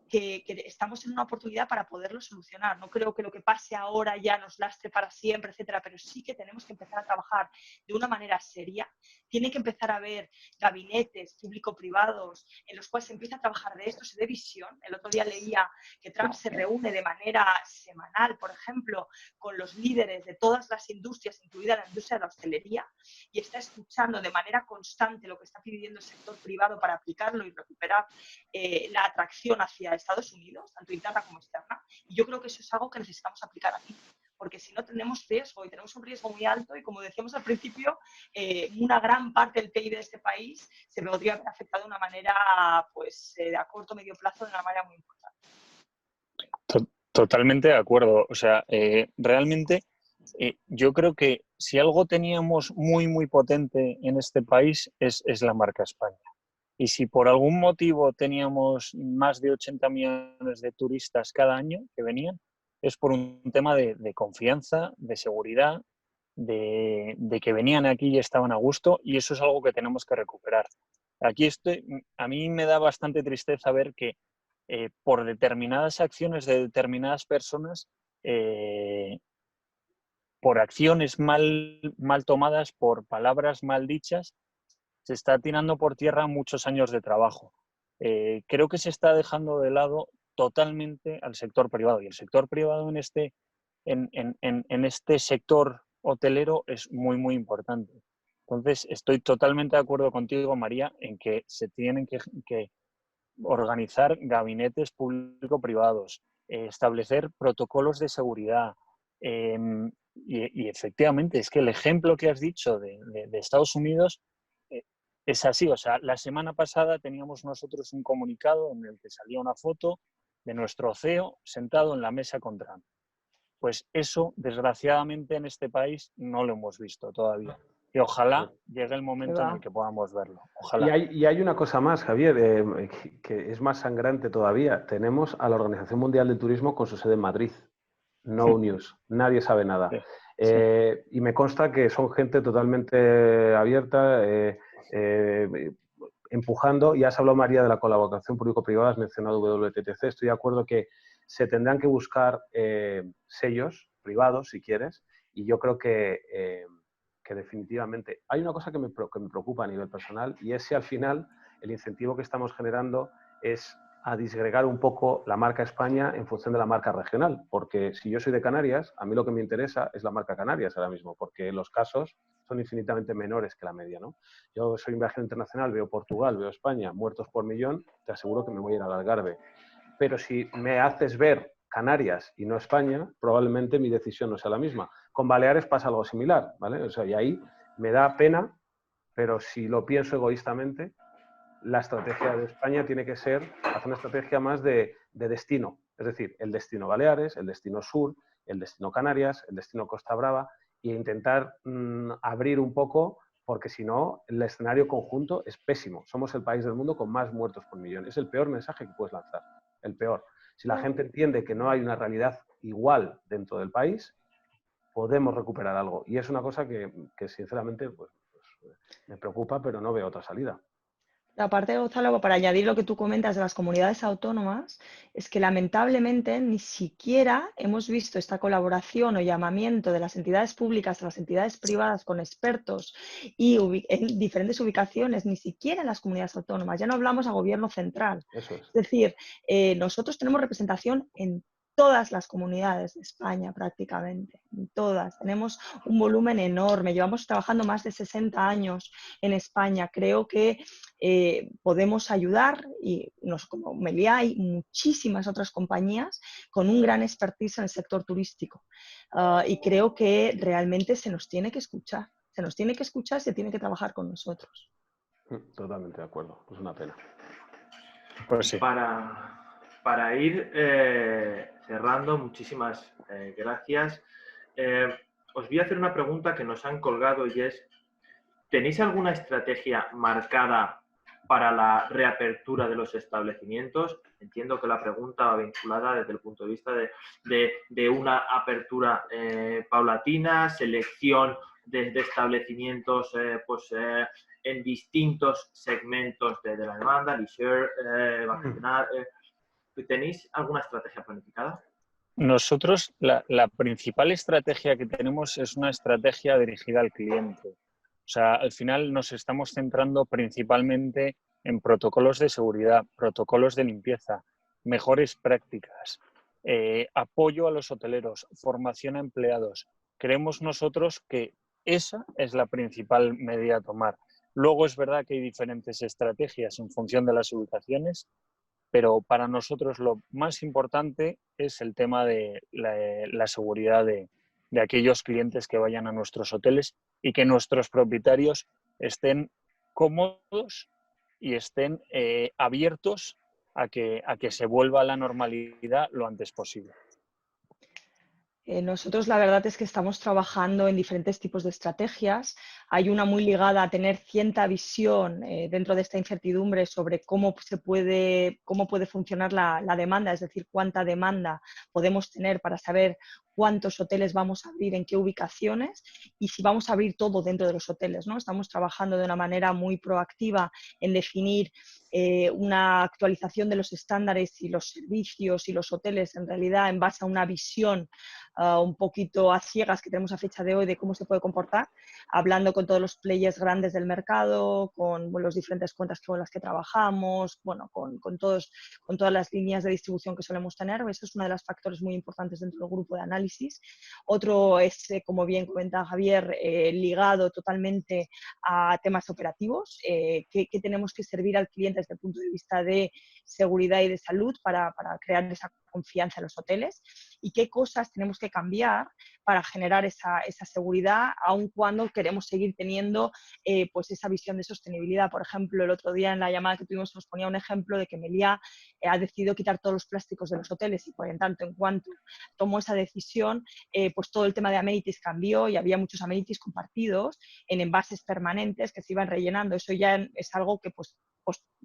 que estamos en una oportunidad para poderlo solucionar. No creo que lo que pase ahora ya nos lastre para siempre, etcétera, pero sí que tenemos que empezar a trabajar de una manera seria. Tiene que empezar a haber gabinetes público-privados en los cuales se empieza a trabajar de esto, se dé visión. El otro día leía que Trump se reúne de manera semanal, por ejemplo, con los líderes de todas las industrias, incluida la industria de la hostelería, y está escuchando de manera constante lo que está pidiendo el sector privado para aplicarlo y recuperar la atracción hacia Estados Unidos, tanto interna como externa, y yo creo que eso es algo que necesitamos aplicar aquí, porque si no tenemos riesgo y tenemos un riesgo muy alto y como decíamos al principio, una gran parte del PIB de este país se podría haber afectado de una manera, pues a corto o medio plazo, de una manera muy importante. Totalmente de acuerdo. O sea, realmente yo creo que si algo teníamos muy, muy potente en este país es la marca España. Y si por algún motivo teníamos más de 80 millones de turistas cada año que venían, es por un tema de confianza, de seguridad, de que venían aquí y estaban a gusto, y eso es algo que tenemos que recuperar. A mí me da bastante tristeza ver que por determinadas acciones de determinadas personas, por acciones mal tomadas, por palabras mal dichas, se está tirando por tierra muchos años de trabajo. Creo que se está dejando de lado totalmente al sector privado, y el sector privado en este sector hotelero es muy, muy importante. Entonces, estoy totalmente de acuerdo contigo, María, en que se tienen que organizar gabinetes público-privados, establecer protocolos de seguridad. Y efectivamente, es que el ejemplo que has dicho de Estados Unidos es así. O sea, la semana pasada teníamos nosotros un comunicado en el que salía una foto de nuestro CEO sentado en la mesa con Trump. Pues eso, desgraciadamente, en este país no lo hemos visto todavía. Y ojalá llegue el momento en el que podamos verlo. Ojalá. Y hay una cosa más, Javier, que es más sangrante todavía. Tenemos a la Organización Mundial del Turismo con su sede en Madrid. No news. Nadie sabe nada. Sí. Y me consta que son gente totalmente abierta, empujando. Ya has hablado, María, de la colaboración público-privada, has mencionado WTTC. Estoy de acuerdo que se tendrán que buscar sellos privados, si quieres, y yo creo que definitivamente hay una cosa que me preocupa a nivel personal, y es si al final el incentivo que estamos generando es a disgregar un poco la marca España en función de la marca regional, porque si yo soy de Canarias, a mí lo que me interesa es la marca Canarias ahora mismo, porque los casos son infinitamente menores que la media, ¿no? Yo soy un viajero internacional, veo Portugal, veo España, muertos por millón, te aseguro que me voy a ir al Algarve. Pero si me haces ver Canarias y no España, probablemente mi decisión no sea la misma. Con Baleares pasa algo similar, ¿vale? O sea, y ahí me da pena, pero si lo pienso egoístamente, la estrategia de España tiene que ser hacer una estrategia más de destino. Es decir, el destino Baleares, el destino Sur, el destino Canarias, el destino Costa Brava, e intentar abrir un poco, porque si no, el escenario conjunto es pésimo. Somos el país del mundo con más muertos por millón. Es el peor mensaje que puedes lanzar, el peor. Si la gente entiende que no hay una realidad igual dentro del país, podemos recuperar algo. Y es una cosa que sinceramente, pues, me preocupa, pero no veo otra salida. Aparte, Gonzalo, para añadir lo que tú comentas de las comunidades autónomas, es que lamentablemente ni siquiera hemos visto esta colaboración o llamamiento de las entidades públicas a las entidades privadas con expertos y en diferentes ubicaciones, ni siquiera en las comunidades autónomas. Ya no hablamos a gobierno central. Eso es. Es decir, nosotros tenemos representación en todas las comunidades de España prácticamente, en todas. Tenemos un volumen enorme, llevamos trabajando más de 60 años en España. Creo que podemos ayudar y como Meliá hay muchísimas otras compañías con un gran expertise en el sector turístico. Y creo que realmente se nos tiene que escuchar. Se nos tiene que escuchar, se tiene que trabajar con nosotros. Totalmente de acuerdo, es una pena. Pues sí. Para ir cerrando, muchísimas gracias. Os voy a hacer una pregunta que nos han colgado y es, ¿tenéis alguna estrategia marcada para la reapertura de los establecimientos? Entiendo que la pregunta va vinculada desde el punto de vista de una apertura paulatina, selección de establecimientos en distintos segmentos de la demanda, leisure, vacacional. ¿Tenéis alguna estrategia planificada? Nosotros, la principal estrategia que tenemos es una estrategia dirigida al cliente. O sea, al final nos estamos centrando principalmente en protocolos de seguridad, protocolos de limpieza, mejores prácticas, apoyo a los hoteleros, formación a empleados. Creemos nosotros que esa es la principal medida a tomar. Luego es verdad que hay diferentes estrategias en función de las ubicaciones, pero para nosotros lo más importante es el tema de la seguridad de aquellos clientes que vayan a nuestros hoteles y que nuestros propietarios estén cómodos y estén abiertos a que se vuelva a la normalidad lo antes posible. Nosotros la verdad es que estamos trabajando en diferentes tipos de estrategias. Hay una muy ligada a tener cierta visión dentro de esta incertidumbre sobre cómo puede funcionar la demanda, es decir, cuánta demanda podemos tener para saber cuántos hoteles vamos a abrir, en qué ubicaciones y si vamos a abrir todo dentro de los hoteles, ¿no? Estamos trabajando de una manera muy proactiva en definir una actualización de los estándares y los servicios y los hoteles en realidad en base a una visión un poquito a ciegas que tenemos a fecha de hoy de cómo se puede comportar, hablando con todos los players grandes del mercado, con las diferentes cuentas con las que trabajamos, bueno, con todas las líneas de distribución que solemos tener. Eso es uno de los factores muy importantes dentro del grupo de análisis. crisis. Otro es, como bien comenta Javier, ligado totalmente a temas operativos, que tenemos que servir al cliente desde el punto de vista de seguridad y de salud para crear esa confianza en los hoteles, y qué cosas tenemos que cambiar para generar esa seguridad, aun cuando queremos seguir teniendo pues esa visión de sostenibilidad. Por ejemplo, el otro día en la llamada que tuvimos nos ponía un ejemplo de que Meliá ha decidido quitar todos los plásticos de los hoteles, y por en tanto, en cuanto tomó esa decisión, pues todo el tema de amenities cambió y había muchos amenities compartidos en envases permanentes que se iban rellenando. Eso ya es algo que pues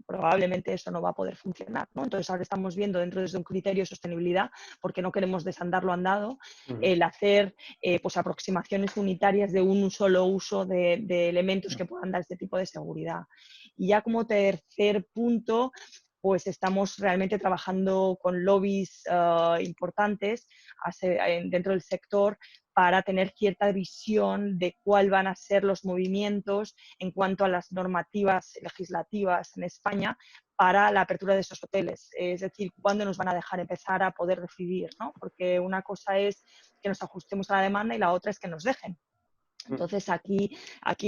probablemente eso no va a poder funcionar, ¿no? Entonces ahora estamos viendo dentro de un criterio de sostenibilidad, porque no queremos desandar lo andado, el hacer pues aproximaciones unitarias de un solo uso de elementos que puedan dar este tipo de seguridad. Y ya como tercer punto, pues estamos realmente trabajando con lobbies importantes dentro del sector para tener cierta visión de cuál van a ser los movimientos en cuanto a las normativas legislativas en España para la apertura de esos hoteles. Es decir, cuándo nos van a dejar empezar a poder decidir, ¿no? Porque una cosa es que nos ajustemos a la demanda y la otra es que nos dejen. Entonces aquí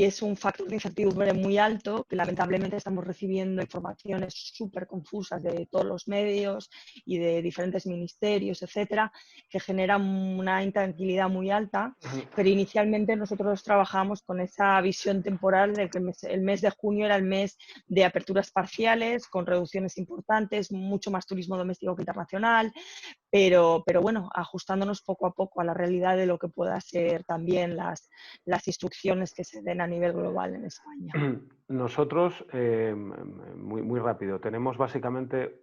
es un factor de incertidumbre muy alto, que lamentablemente estamos recibiendo informaciones súper confusas de todos los medios y de diferentes ministerios, etcétera, que generan una intranquilidad muy alta, pero inicialmente nosotros trabajamos con esa visión temporal de que el mes de junio era el mes de aperturas parciales, con reducciones importantes, mucho más turismo doméstico que internacional, pero bueno, ajustándonos poco a poco a la realidad de lo que pueda ser también las instrucciones que se den a nivel global en España. Nosotros, muy rápido, tenemos básicamente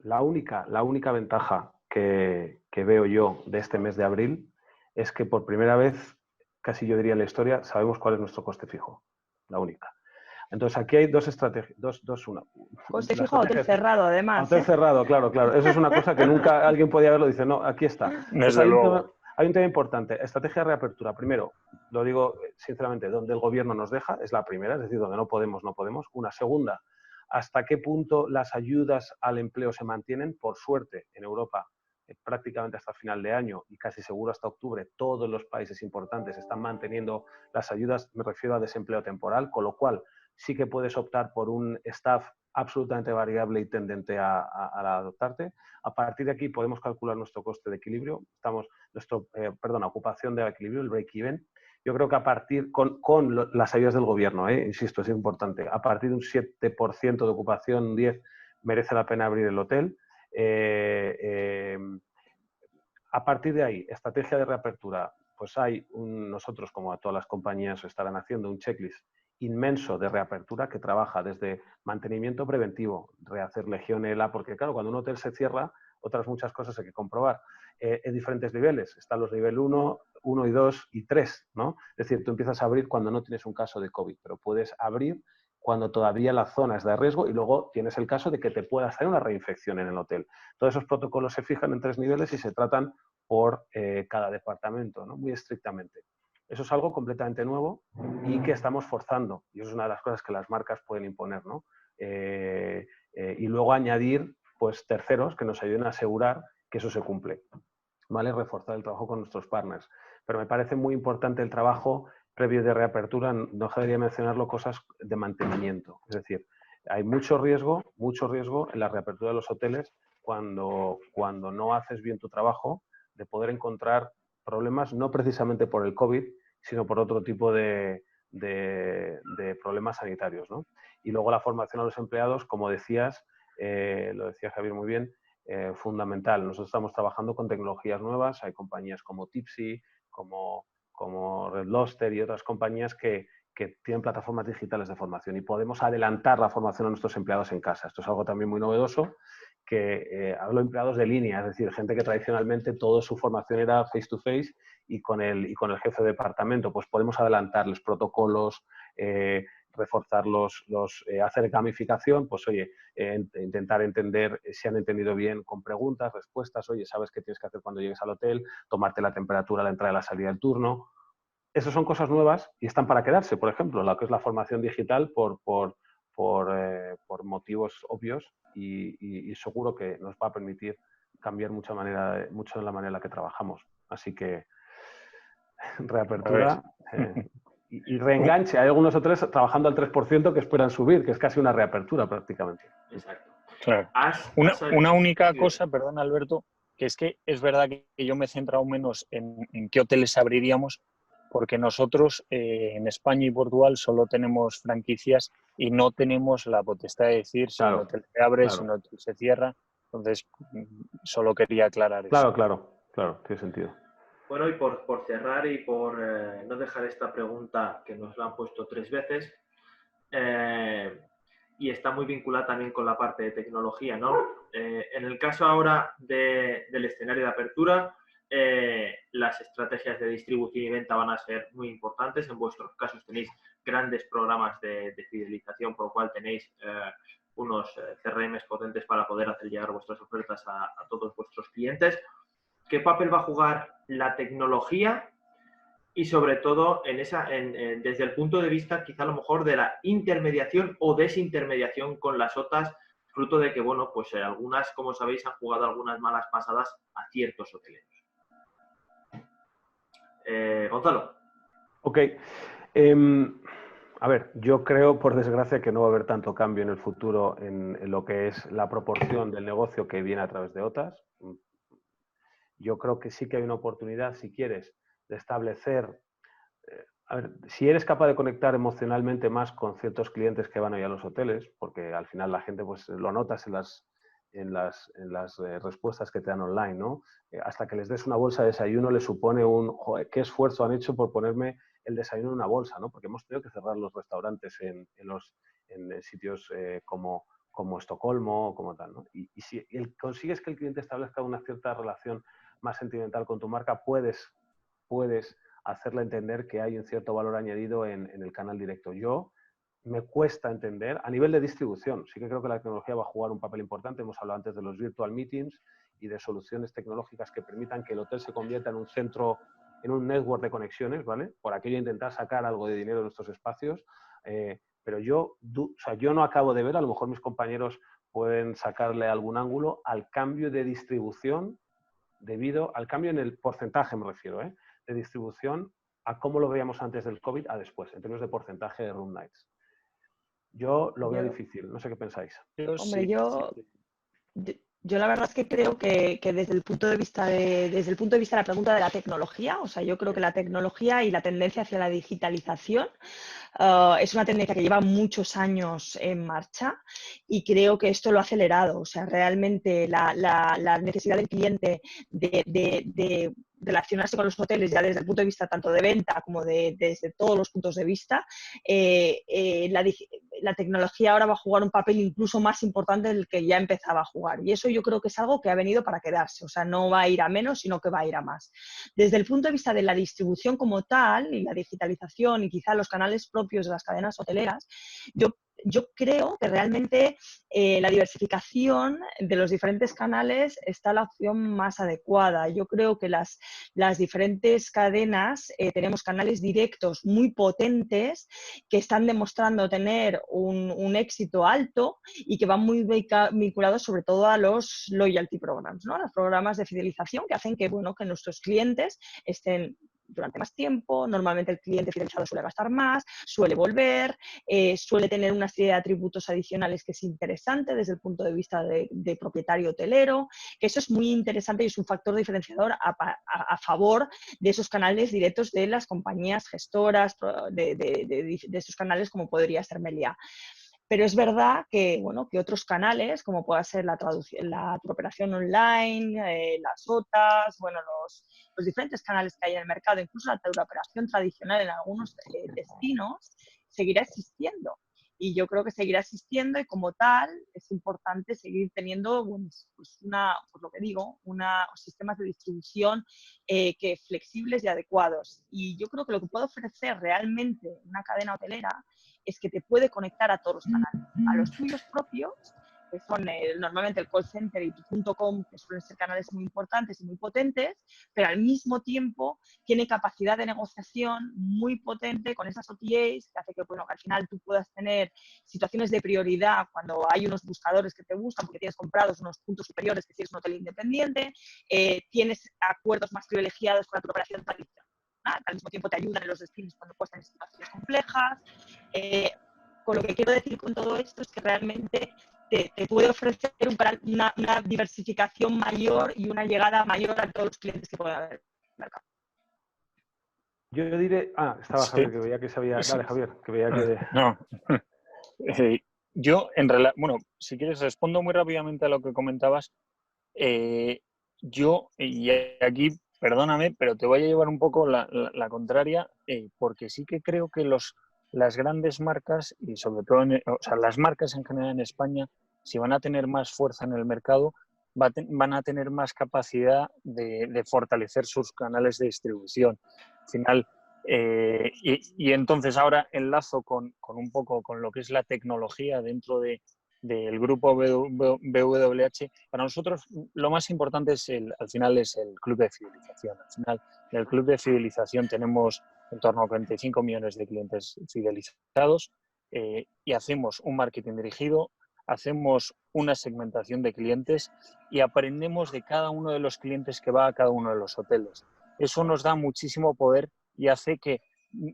la única ventaja que veo yo de este mes de abril es que por primera vez, casi yo diría en la historia, sabemos cuál es nuestro coste fijo. La única. Entonces aquí hay dos estrategias, una. Coste fijo a hotel cerrado, además. Hotel cerrado, claro. Eso es una cosa que nunca alguien podía verlo. Dice, no, aquí está. Desde luego. Hay un tema importante. Estrategia de reapertura. Primero, lo digo sinceramente, donde el gobierno nos deja, es la primera, es decir, donde no podemos. Una segunda, hasta qué punto las ayudas al empleo se mantienen. Por suerte, en Europa, prácticamente hasta final de año y casi seguro hasta octubre, todos los países importantes están manteniendo las ayudas, me refiero a desempleo temporal, con lo cual sí que puedes optar por un staff absolutamente variable y tendente a adoptarte. A partir de aquí podemos calcular nuestro coste de equilibrio, ocupación de equilibrio, el break-even. Yo creo que a partir, con las ayudas del gobierno, insisto, es importante, a partir de un 7% de ocupación, un 10%, merece la pena abrir el hotel. A partir de ahí, estrategia de reapertura, pues nosotros, como a todas las compañías estarán haciendo, un checklist inmenso de reapertura que trabaja desde mantenimiento preventivo, rehacer Legionela, porque claro, cuando un hotel se cierra, otras muchas cosas hay que comprobar. En diferentes niveles, están los nivel 1 y 2 y 3, ¿no? Es decir, tú empiezas a abrir cuando no tienes un caso de COVID, pero puedes abrir cuando todavía la zona es de riesgo y luego tienes el caso de que te pueda hacer una reinfección en el hotel. Todos esos protocolos se fijan en 3 niveles y se tratan por cada departamento, ¿no? Muy estrictamente. Eso es algo completamente nuevo y que estamos forzando. Y eso es una de las cosas que las marcas pueden imponer, ¿no? Y luego añadir pues, terceros que nos ayuden a asegurar que eso se cumple. ¿Vale? Reforzar el trabajo con nuestros partners. Pero me parece muy importante el trabajo previo de reapertura, no debería mencionarlo, cosas de mantenimiento. Es decir, hay mucho riesgo en la reapertura de los hoteles cuando no haces bien tu trabajo, de poder encontrar problemas, no precisamente por el COVID, sino por otro tipo de problemas sanitarios, ¿no? Y luego la formación a los empleados, como decías, lo decía Javier muy bien, fundamental. Nosotros estamos trabajando con tecnologías nuevas, hay compañías como Tipsy, como Red Lobster y otras compañías que tienen plataformas digitales de formación y podemos adelantar la formación a nuestros empleados en casa. Esto es algo también muy novedoso, que hablo de empleados de línea, es decir, gente que tradicionalmente toda su formación era face to face y con el jefe de departamento, pues podemos adelantarles protocolos, reforzarlos, hacer gamificación, pues oye, intentar entender si han entendido bien con preguntas, respuestas, oye, ¿sabes qué tienes que hacer cuando llegues al hotel? Tomarte la temperatura a la entrada y la salida del turno. Esas son cosas nuevas y están para quedarse, por ejemplo, lo que es la formación digital por motivos obvios y seguro que nos va a permitir cambiar mucho en la manera en la que trabajamos. Así que reapertura y reenganche. Hay algunos hoteles trabajando al 3% que esperan subir, que es casi una reapertura prácticamente. Exacto. Claro. Una única cosa, perdón Alberto, que es verdad que yo me he centrado menos en qué hoteles abriríamos, porque nosotros en España y Portugal solo tenemos franquicias y no tenemos la potestad de decir si un hotel se abre, si un hotel se cierra. Entonces, solo quería aclarar eso. Claro, tiene sentido. Bueno, y por cerrar y por no dejar esta pregunta que nos la han puesto 3 veces, y está muy vinculada también con la parte de tecnología, ¿no? En el caso ahora del escenario de apertura, las estrategias de distribución y venta van a ser muy importantes. En vuestros casos tenéis grandes programas de fidelización, por lo cual tenéis unos CRMs potentes para poder hacer llegar vuestras ofertas a todos vuestros clientes. ¿Qué papel va a jugar la tecnología? Y sobre todo desde el punto de vista quizá a lo mejor de la intermediación o desintermediación con las OTAs, fruto de que, bueno, pues algunas, como sabéis, han jugado algunas malas pasadas a ciertos hoteleros. Gonzalo. Ok. A ver, yo creo, por desgracia, que no va a haber tanto cambio en el futuro en lo que es la proporción del negocio que viene a través de OTAs. Yo creo que sí que hay una oportunidad, si quieres, de establecer... A ver, si eres capaz de conectar emocionalmente más con ciertos clientes que van hoy a los hoteles, porque al final la gente pues lo notas en las respuestas que te dan online, ¿no? Hasta que les des una bolsa de desayuno les supone joder, qué esfuerzo han hecho por ponerme el desayuno en una bolsa, ¿no? Porque hemos tenido que cerrar los restaurantes en sitios como Estocolmo o como tal, ¿no? Y si consigues que el cliente establezca una cierta relación más sentimental con tu marca, puedes hacerle entender que hay un cierto valor añadido en el canal directo. Me cuesta entender, a nivel de distribución, sí que creo que la tecnología va a jugar un papel importante. Hemos hablado antes de los virtual meetings y de soluciones tecnológicas que permitan que el hotel se convierta en un centro, en un network de conexiones, ¿vale? Por aquello de intentar sacar algo de dinero de nuestros espacios. Pero yo no acabo de ver, a lo mejor mis compañeros pueden sacarle algún ángulo al cambio de distribución debido al cambio en el porcentaje, me refiero, de distribución a cómo lo veíamos antes del COVID a después, en términos de porcentaje de room nights. Yo lo veo difícil, no sé qué pensáis. Hombre, yo la verdad es que creo que desde el punto de vista de la pregunta de la tecnología, o sea, yo creo que la tecnología y la tendencia hacia la digitalización es una tendencia que lleva muchos años en marcha y creo que esto lo ha acelerado. O sea, realmente la necesidad del cliente de relacionarse con los hoteles ya desde el punto de vista tanto de venta como desde todos los puntos de vista, la tecnología ahora va a jugar un papel incluso más importante del que ya empezaba a jugar. Y eso yo creo que es algo que ha venido para quedarse. O sea, no va a ir a menos, sino que va a ir a más. Desde el punto de vista de la distribución como tal y la digitalización y quizá los canales propios de las cadenas hoteleras, yo creo que realmente la diversificación de los diferentes canales está la opción más adecuada. Yo creo que las diferentes cadenas tenemos canales directos muy potentes que están demostrando tener un éxito alto y que van muy vinculados sobre todo a los loyalty programs, ¿no? Los programas de fidelización que hacen que, bueno, que nuestros clientes estén durante más tiempo. Normalmente el cliente fidelizado suele gastar más, suele volver, suele tener una serie de atributos adicionales que es interesante desde el punto de vista de propietario hotelero, que eso es muy interesante y es un factor diferenciador a favor de esos canales directos de las compañías gestoras, de esos canales como podría ser Meliá. Pero es verdad que, bueno, que otros canales, como pueda ser la operación online, las OTAs, bueno, los diferentes canales que hay en el mercado, incluso la operación tradicional en algunos destinos, seguirá existiendo. Y yo creo que seguirá existiendo y como tal es importante seguir teniendo, bueno, pues lo que digo, sistemas de distribución que flexibles y adecuados. Y yo creo que lo que puede ofrecer realmente una cadena hotelera es que te puede conectar a todos los canales, a los tuyos propios que son normalmente el call center y tu .com, que suelen ser canales muy importantes y muy potentes, pero al mismo tiempo tiene capacidad de negociación muy potente con esas OTAs, que hace que, bueno, al final tú puedas tener situaciones de prioridad cuando hay unos buscadores que te buscan porque tienes comprados unos puntos superiores que si eres un hotel independiente, tienes acuerdos más privilegiados con la operación tradicional, al mismo tiempo te ayudan en los destinos cuando puedes en situaciones complejas. Con lo que quiero decir con todo esto es que realmente te puede ofrecer una diversificación mayor y una llegada mayor a todos los clientes que pueda haber en el mercado. Yo diré... estaba Sí. Javier, que veía que sabía... Dale, Javier, que veía que... No. Yo, bueno, si quieres, respondo muy rápidamente a lo que comentabas. Yo, y aquí, perdóname, pero te voy a llevar un poco la contraria, porque sí que creo que las grandes marcas, y sobre todo, o sea, las marcas en general en España, si van a tener más fuerza en el mercado, van a tener más capacidad de fortalecer sus canales de distribución. Al final, y entonces ahora enlazo con un poco con lo que es la tecnología dentro del grupo BWH. Para nosotros lo más importante al final es el club de fidelización. Al final, en el club de fidelización tenemos en torno a 45 millones de clientes fidelizados y hacemos un marketing dirigido, hacemos una segmentación de clientes y aprendemos de cada uno de los clientes que va a cada uno de los hoteles. Eso nos da muchísimo poder y hace que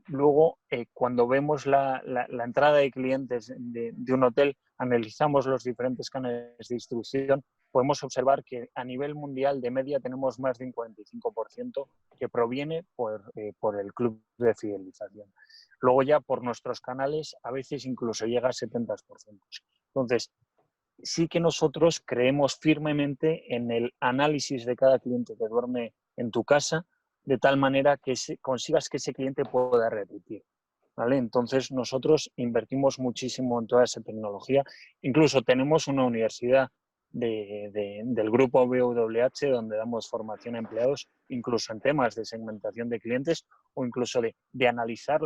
luego, cuando vemos la entrada de clientes de un hotel, analizamos los diferentes canales de distribución, podemos observar que a nivel mundial de media tenemos más de un 45% que proviene por el club de fidelización. Luego ya por nuestros canales a veces incluso llega al 70%. Entonces, sí que nosotros creemos firmemente en el análisis de cada cliente que duerme en tu casa, de tal manera que consigas que ese cliente pueda repetir, ¿vale? Entonces, nosotros invertimos muchísimo en toda esa tecnología. Incluso tenemos una universidad del grupo BWH donde damos formación a empleados, incluso en temas de segmentación de clientes o incluso de analizar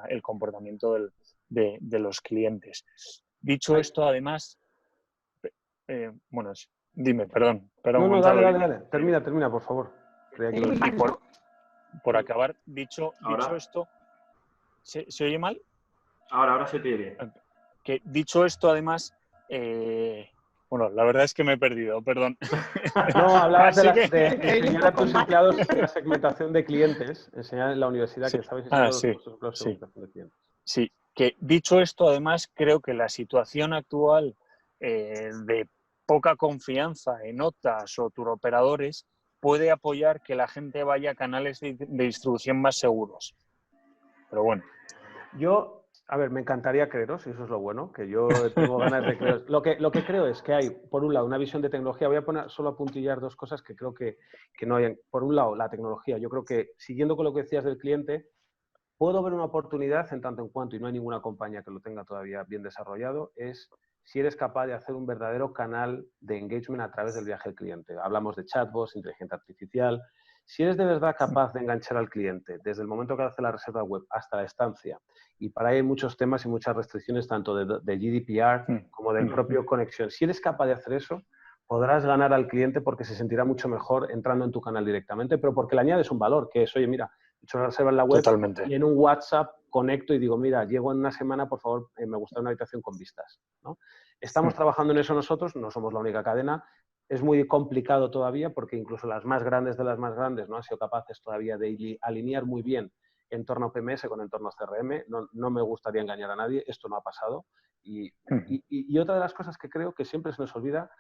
el comportamiento de los clientes. Dicho esto, además... bueno, dime, perdón, No, Gonzalo. dale. Termina, por favor. Y por acabar, dicho esto, ¿se oye mal? Ahora se te oye bien. Que dicho esto, además, bueno, la verdad es que me he perdido, perdón. No, hablabas de enseñar a tus empleados la segmentación de clientes, enseñar en la universidad que estabais enseñando a vuestros empleados segmentación de clientes. Sí, que dicho esto, además, creo que la situación actual de poca confianza en OTAs o turoperadores puede apoyar que la gente vaya a canales de distribución más seguros. Pero bueno. Yo, a ver, me encantaría creeros, y eso es lo bueno, que yo tengo ganas de creeros. Lo que creo es que hay, por un lado, una visión de tecnología. Voy a poner solo a puntillar dos cosas que creo que no hay. Por un lado, la tecnología. Yo creo que, siguiendo con lo que decías del cliente, puedo ver una oportunidad en tanto en cuanto, y no hay ninguna compañía que lo tenga todavía bien desarrollado, es si eres capaz de hacer un verdadero canal de engagement a través del viaje del cliente. Hablamos de chatbots, inteligencia artificial. Si eres de verdad capaz de enganchar al cliente desde el momento que hace la reserva web hasta la estancia, y para ahí hay muchos temas y muchas restricciones tanto de GDPR como del propio conexión. Si eres capaz de hacer eso, podrás ganar al cliente porque se sentirá mucho mejor entrando en tu canal directamente, pero porque le añades un valor, que es, oye, mira, he hecho una reserva en la web. Totalmente. Y en un WhatsApp conecto y digo, mira, llego en una semana, por favor, me gusta una habitación con vistas, ¿no? Estamos trabajando en eso nosotros, no somos la única cadena. Es muy complicado todavía porque incluso las más grandes de las más grandes no han sido capaces todavía de alinear muy bien entorno PMS con entorno CRM. No me gustaría engañar a nadie, esto no ha pasado. Y otra de las cosas que creo que siempre se nos olvida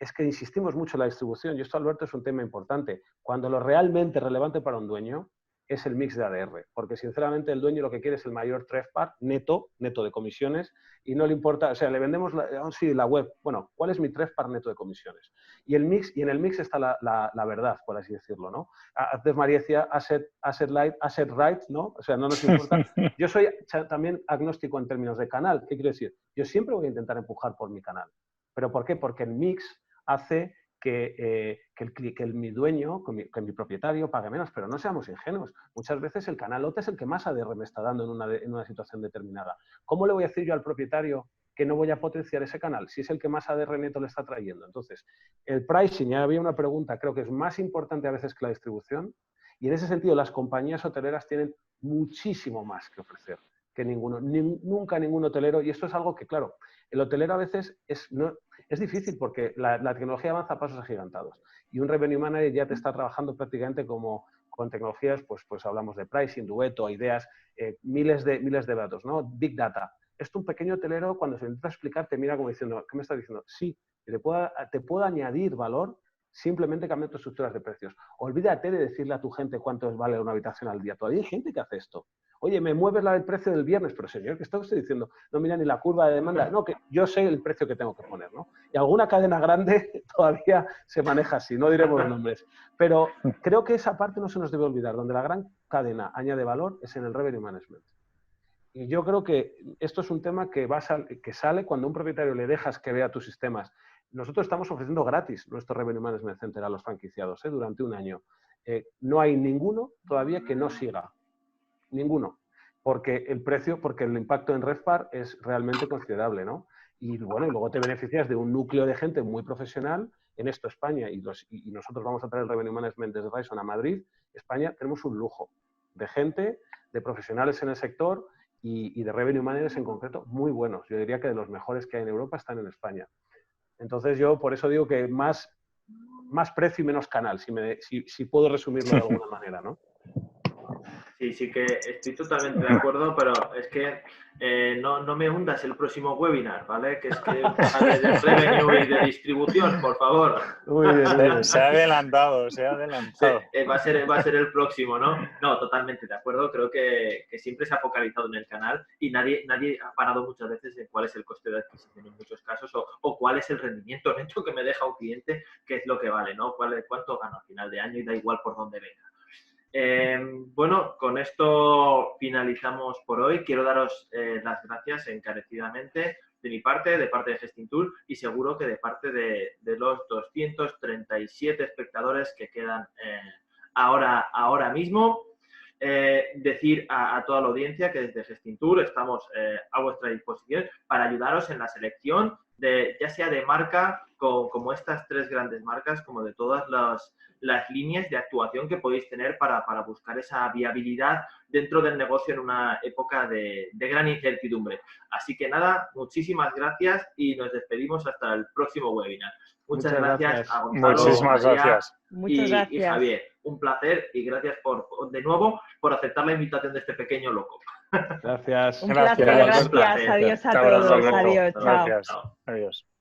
es que insistimos mucho en la distribución, y esto, Alberto, es un tema importante. Cuando lo realmente relevante para un dueño es el mix de ADR, porque sinceramente el dueño lo que quiere es el mayor TREFPAR neto de comisiones, y no le importa, o sea, le vendemos la web, bueno, ¿cuál es mi TREFPAR neto de comisiones? Y en el mix está la verdad, por así decirlo, ¿no? Antes María decía asset light, asset right, ¿no? O sea, no nos importa. Yo soy también agnóstico en términos de canal. ¿Qué quiero decir? Yo siempre voy a intentar empujar por mi canal. ¿Pero por qué? Porque el mix hace que mi dueño, que mi propietario pague menos, pero no seamos ingenuos. Muchas veces el canal OTA es el que más ADR me está dando en una situación determinada. ¿Cómo le voy a decir yo al propietario que no voy a potenciar ese canal, si es el que más ADR neto le está trayendo. Entonces, el pricing, ya había una pregunta, creo que es más importante a veces que la distribución, y en ese sentido las compañías hoteleras tienen muchísimo más que ofrecer que ninguno. Nunca ningún hotelero, y esto es algo que, claro, el hotelero a veces es difícil porque la tecnología avanza a pasos agigantados, y un revenue manager ya te está trabajando prácticamente como con tecnologías, pues hablamos de pricing, Duetto, ideas, miles de datos, ¿no? Big Data. Esto un pequeño hotelero, cuando se intenta explicar, te mira como diciendo, ¿qué me estás diciendo? Sí, te puedo añadir valor simplemente cambiando tus estructuras de precios. Olvídate de decirle a tu gente cuánto vale una habitación al día. Todavía hay gente que hace esto. Oye, me mueves el precio del viernes, pero señor, ¿qué estoy diciendo? No mira ni la curva de demanda. No, que yo sé el precio que tengo que poner, ¿no? Y alguna cadena grande todavía se maneja así, no diremos nombres. Pero creo que esa parte no se nos debe olvidar. Donde la gran cadena añade valor es en el revenue management. Y yo creo que esto es un tema que sale cuando a un propietario le dejas que vea tus sistemas. Nosotros estamos ofreciendo gratis nuestro Revenue Management Center a los franquiciados durante un año. No hay ninguno todavía que no siga. Ninguno. Porque el impacto en RevPAR es realmente considerable, ¿no? Y bueno, y luego te beneficias de un núcleo de gente muy profesional en esto España. Y nosotros vamos a traer el Revenue Management desde Raison a Madrid. España tenemos un lujo de gente, de profesionales en el sector y de revenue managers en concreto muy buenos. Yo diría que de los mejores que hay en Europa están en España. Entonces yo por eso digo que más precio y menos canal, si puedo resumirlo de alguna manera, ¿no? Sí que estoy totalmente de acuerdo, pero es que no me hundas el próximo webinar, ¿vale? Que es que sale de revenue y de distribución, por favor. Muy bien. Se ha adelantado. Sí, va a ser el próximo, ¿no? No, totalmente de acuerdo. Creo que siempre se ha focalizado en el canal y nadie ha parado muchas veces en cuál es el coste de adquisición en muchos casos o cuál es el rendimiento neto que me deja un cliente, que es lo que vale, ¿no? Cuánto gano al final de año y da igual por dónde venga. Bueno, con esto finalizamos por hoy. Quiero daros las gracias encarecidamente de mi parte, de parte de Gestintour y seguro que de parte de los 237 espectadores que quedan ahora mismo. Decir a toda la audiencia que desde Gestintour estamos a vuestra disposición para ayudaros en la selección ya sea de marca como estas tres grandes marcas, como de todas las líneas de actuación que podéis tener para buscar esa viabilidad dentro del negocio en una época de gran incertidumbre. Así que nada, muchísimas gracias y nos despedimos hasta el próximo webinar. Muchas gracias a Gonzalo, muchísimas María gracias. Y Javier. Un placer y gracias de nuevo por aceptar la invitación de este pequeño loco. Gracias. Un placer, gracias. Adiós a todos. Adiós, chao. Adiós.